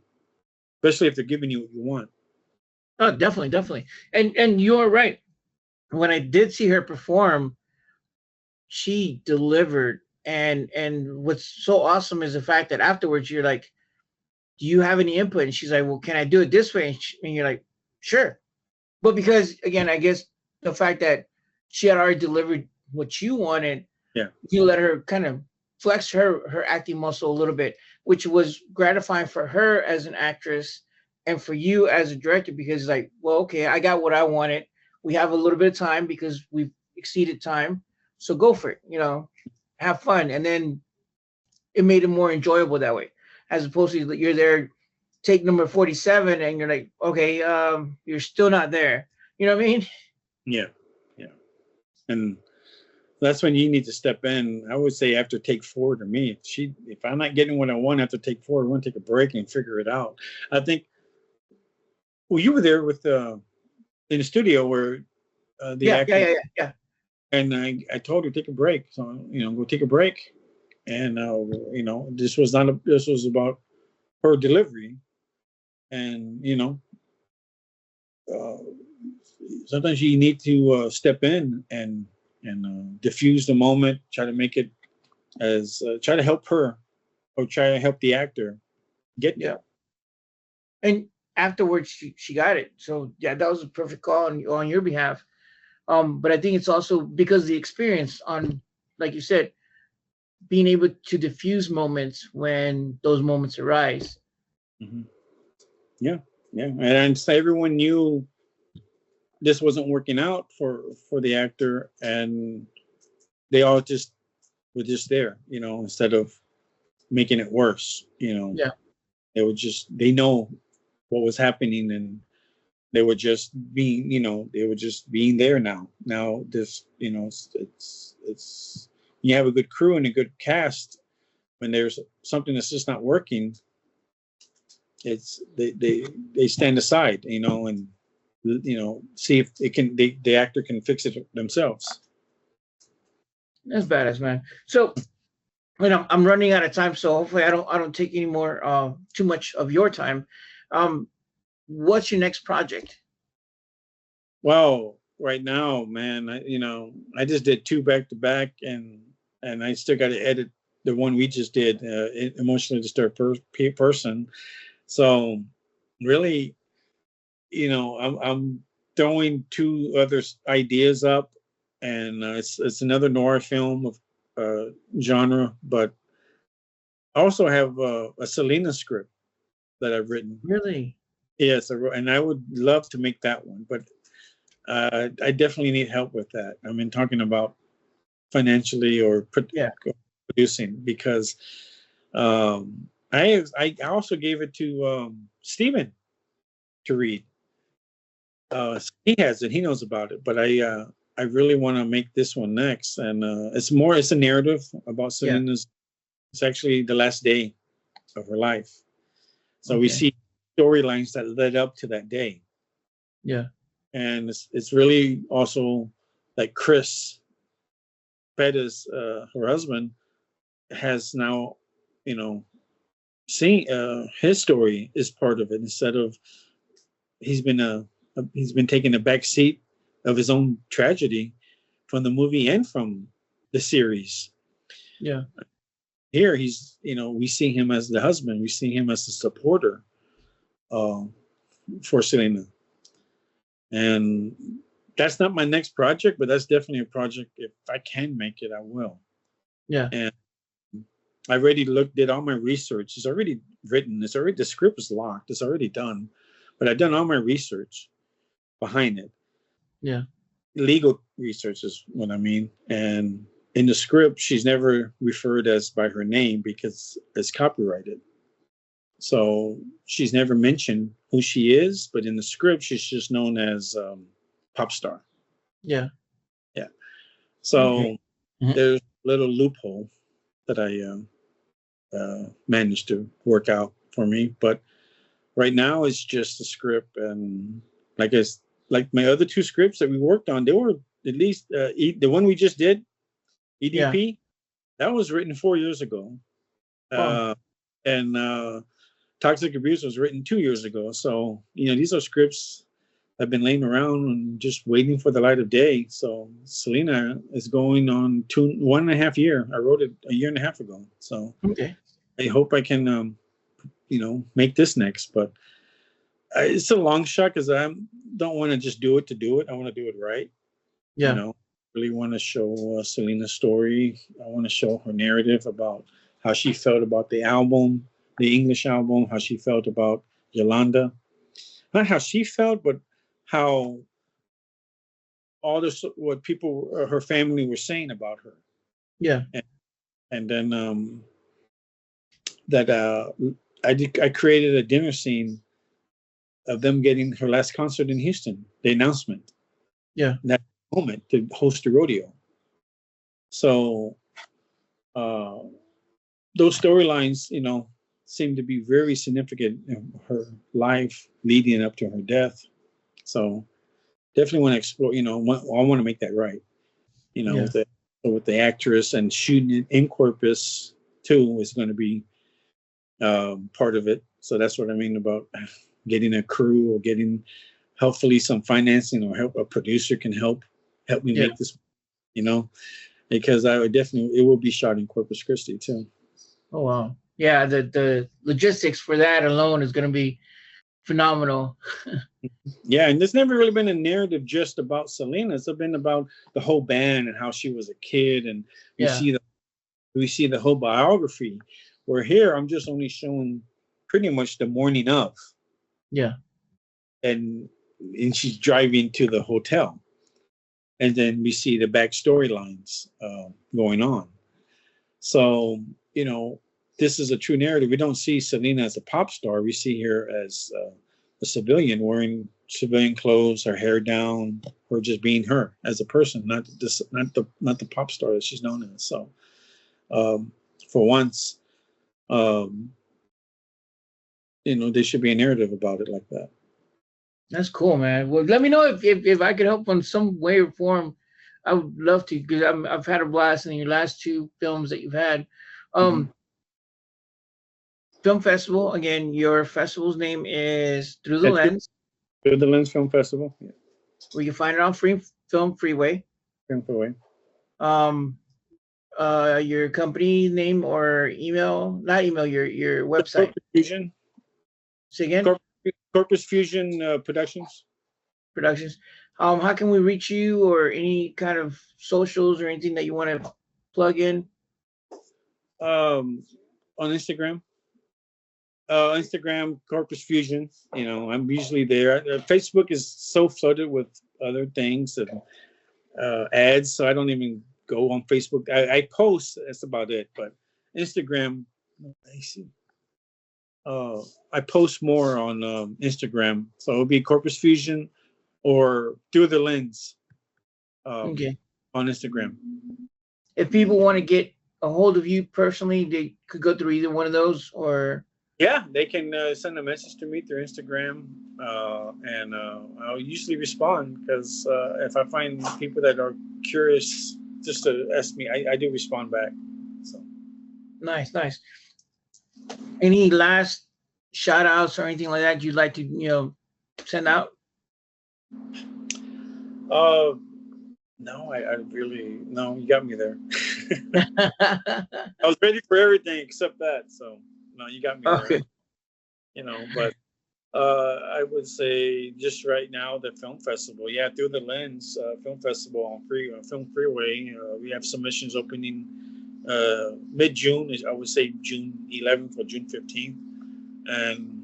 especially if they're giving you what you want. Oh, definitely, definitely. And you're right. When I did see her perform, she delivered. And what's so awesome is the fact that afterwards you're like, do you have any input? And she's like, well, can I do it this way? And you're like, sure. But because again, I guess the fact that she had already delivered what you wanted, Yeah. you let her kind of flex her acting muscle a little bit, which was gratifying for her as an actress and for you as a director, because it's like, well, okay, I got what I wanted. We have a little bit of time because we've exceeded time. So go for it, have fun. And then it made it more enjoyable that way. As opposed to you're there, take number 47 and you're like, okay, you're still not there. You know what I mean? Yeah. Yeah. And that's when you need to step in. I would say after take 4 to me. If I'm not getting what I want after take 4, I want to take a break and figure it out. I think. Well, you were there with in the studio where the Yeah, yeah, actor, yeah, yeah. and I told her take a break. So go take a break. And this was about her delivery, and uh, sometimes you need to step in and diffuse the moment, try to make it try to help her or try to help the actor get Yeah. there. And afterwards, she got it. So yeah, that was a perfect call on your behalf. But I think it's also because the experience on, like you said, being able to diffuse moments when those moments arise. Mm-hmm. Yeah, yeah, and so everyone knew this wasn't working out for the actor, and they all just were just there, instead of making it worse. Yeah. They know what was happening, and they were just being there now. Now this, it's you have a good crew and a good cast. When there's something that's just not working, it's they stand aside, and see if the actor can fix it themselves. That's badass, man. So I'm running out of time, so hopefully I don't take any more too much of your time. Um, what's your next project? Well, right now, man, I just did 2 back to back, and I still got to edit the one we just did, emotionally disturbed person. So really, I'm throwing 2 other ideas up, and it's another noir film of genre, but I also have a Selena script that I've written. Really? Yes, and I would love to make that one, but I definitely need help with that. I mean, talking about financially or Yeah. producing, because I also gave it to Stephen to read, He has it. He knows about it. But I really want to make this one next, and it's a narrative about Yeah. Selena's. It's actually the last day of her life. So we Okay. see storylines that led up to that day, Yeah. and it's really also like Chris Pettis, her husband, has now, you know, seen his story is part of it instead of he's been he's been taking a back seat of his own tragedy from the movie and from the series. Yeah. Here he's, you know, we see him as the husband, we see him as the supporter uh, for Selena, and that's not my next project, but that's definitely a project. If I can make it, I will. Yeah. And I already did all my research. It's already written. The script is locked. It's already done, but I've done all my research behind it. Yeah. Legal research is what I mean. And in the script, she's never referred as by her name because it's copyrighted. So she's never mentioned who she is, but in the script, she's just known as pop star. Yeah. Yeah. So Okay. Mhm. there's a little loophole that I managed to work out for me. But right now, it's just a script, and like like my other two scripts that we worked on, they were at least the one we just did, Yeah. EDP, that was written 4 years ago, Wow. and Toxic Abuse was written 2 years ago. So you know these are scripts that have been laying around and just waiting for the light of day. So Selena is going on 1.5 year. I wrote it a year and a half ago. So Okay. I hope I can make this next, but it's a long shot because I don't want to just do it to do it. I want to do it right. You Yeah. know, really want to show Selena's story. I want to show her narrative about how she felt about the album, the English album, how she felt about Yolanda. Not how she felt, but how all this, what people, her family were saying about her. Yeah. And then that I created a dinner scene of them getting her last concert in Houston, the announcement, Yeah. that moment to host the rodeo. So uh, those storylines, seem to be very significant in her life leading up to her death. So definitely want to explore. I want to make that right. Yeah. With the actress and shooting it in Corpus too is going to be part of it. So that's what I mean about getting a crew or getting hopefully some financing or help. A producer can help me Yeah. make this. Because I would definitely it will be shot in Corpus Christi too. Oh wow. Yeah. The logistics for that alone is going to be phenomenal. Yeah, and there's never really been a narrative just about Selena. It's been about the whole band and how she was a kid, and we Yeah. see the whole biography. Where here, I'm just only showing pretty much the morning of, Yeah. and she's driving to the hotel, and then we see the back storylines going on. So this is a true narrative. We don't see Selena as a pop star. We see her as a civilian wearing civilian clothes, her hair down, her just being her as a person, not the pop star that she's known as. So for once, um, there should be a narrative about it like that. That's cool, man. Well, let me know if I could help in some way or form. I would love to because I've had a blast in your last two films that you've had. Mm-hmm. Film festival again. Your festival's name is Through the At Lens. Through the Lens Film Festival. Yeah. We can find it on Free Film Freeway. Film Freeway. Um, your company name or email? Not email. Your website. Corpus Fusion. Say again. Corpus Fusion Productions. Productions. How can we reach you or any kind of socials or anything that you want to plug in? On Instagram. Instagram, Corpus Fusion. I'm usually there. Facebook is so flooded with other things and ads, so I don't even go on Facebook. I post. That's about it. But Instagram, I see. I post more on Instagram, so it'll be Corpus Fusion or Through the Lens Okay. on Instagram. If people want to get a hold of you personally, they could go through either one of those, or Yeah, they can send a message to me through Instagram, and I'll usually respond because if I find people that are curious just to ask me, I do respond back. So. nice, nice. Any last shout outs or anything like that you'd like to send out? Uh, no, I really no. You got me there. I was ready for everything except that. So no, you got me there. Okay. But I would say just right now the film festival. Yeah, Through the Lens Film Festival on Film Freeway. We have submissions opening mid-June. I would say June 11th or June 15th, and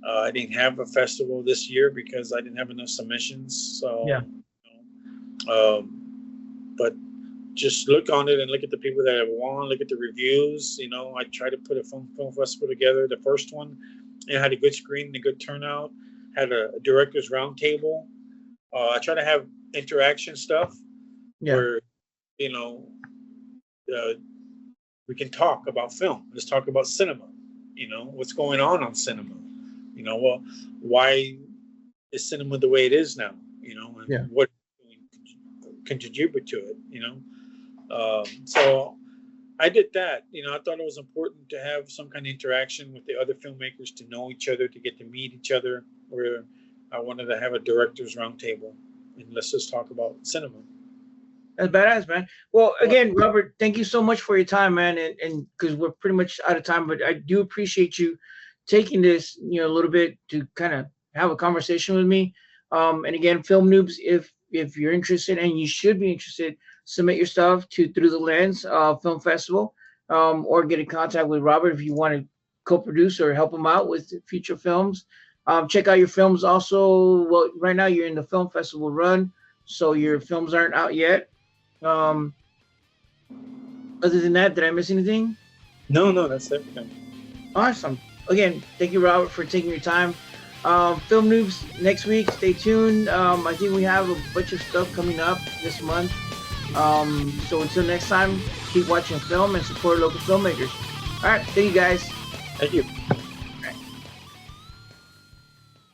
I didn't have a festival this year because I didn't have enough submissions. So Yeah. But just look on it and look at the people that have won. Look at the reviews. I tried to put a film festival together. The first one, it had a good screen, a good turnout. Had a director's roundtable. I try to have interaction stuff where we can talk about film. Let's talk about cinema. What's going on cinema. Why is cinema the way it is now? And what can contribute to it. So I did that. I thought it was important to have some kind of interaction with the other filmmakers, to know each other, to get to meet each other. Where I wanted to have a director's roundtable, and let's just talk about cinema. That's badass, man. Well, again, Robert, thank you so much for your time, man. And because we're pretty much out of time, but I do appreciate you taking this, a little bit to kind of have a conversation with me. And again, Film Noobs, if you're interested, and you should be interested, submit your stuff to Through the Lens Film Festival, or get in contact with Robert if you want to co-produce or help him out with future films. Check out your films also. Well, right now you're in the film festival run, so your films aren't out yet. Other than that, did I miss anything? No, that's everything. Awesome. Again, thank you, Robert, for taking your time. Film Noobs next week. Stay tuned. I think we have a bunch of stuff coming up this month. So until next time, keep watching film and support local filmmakers. All right. Thank you, guys. Thank you.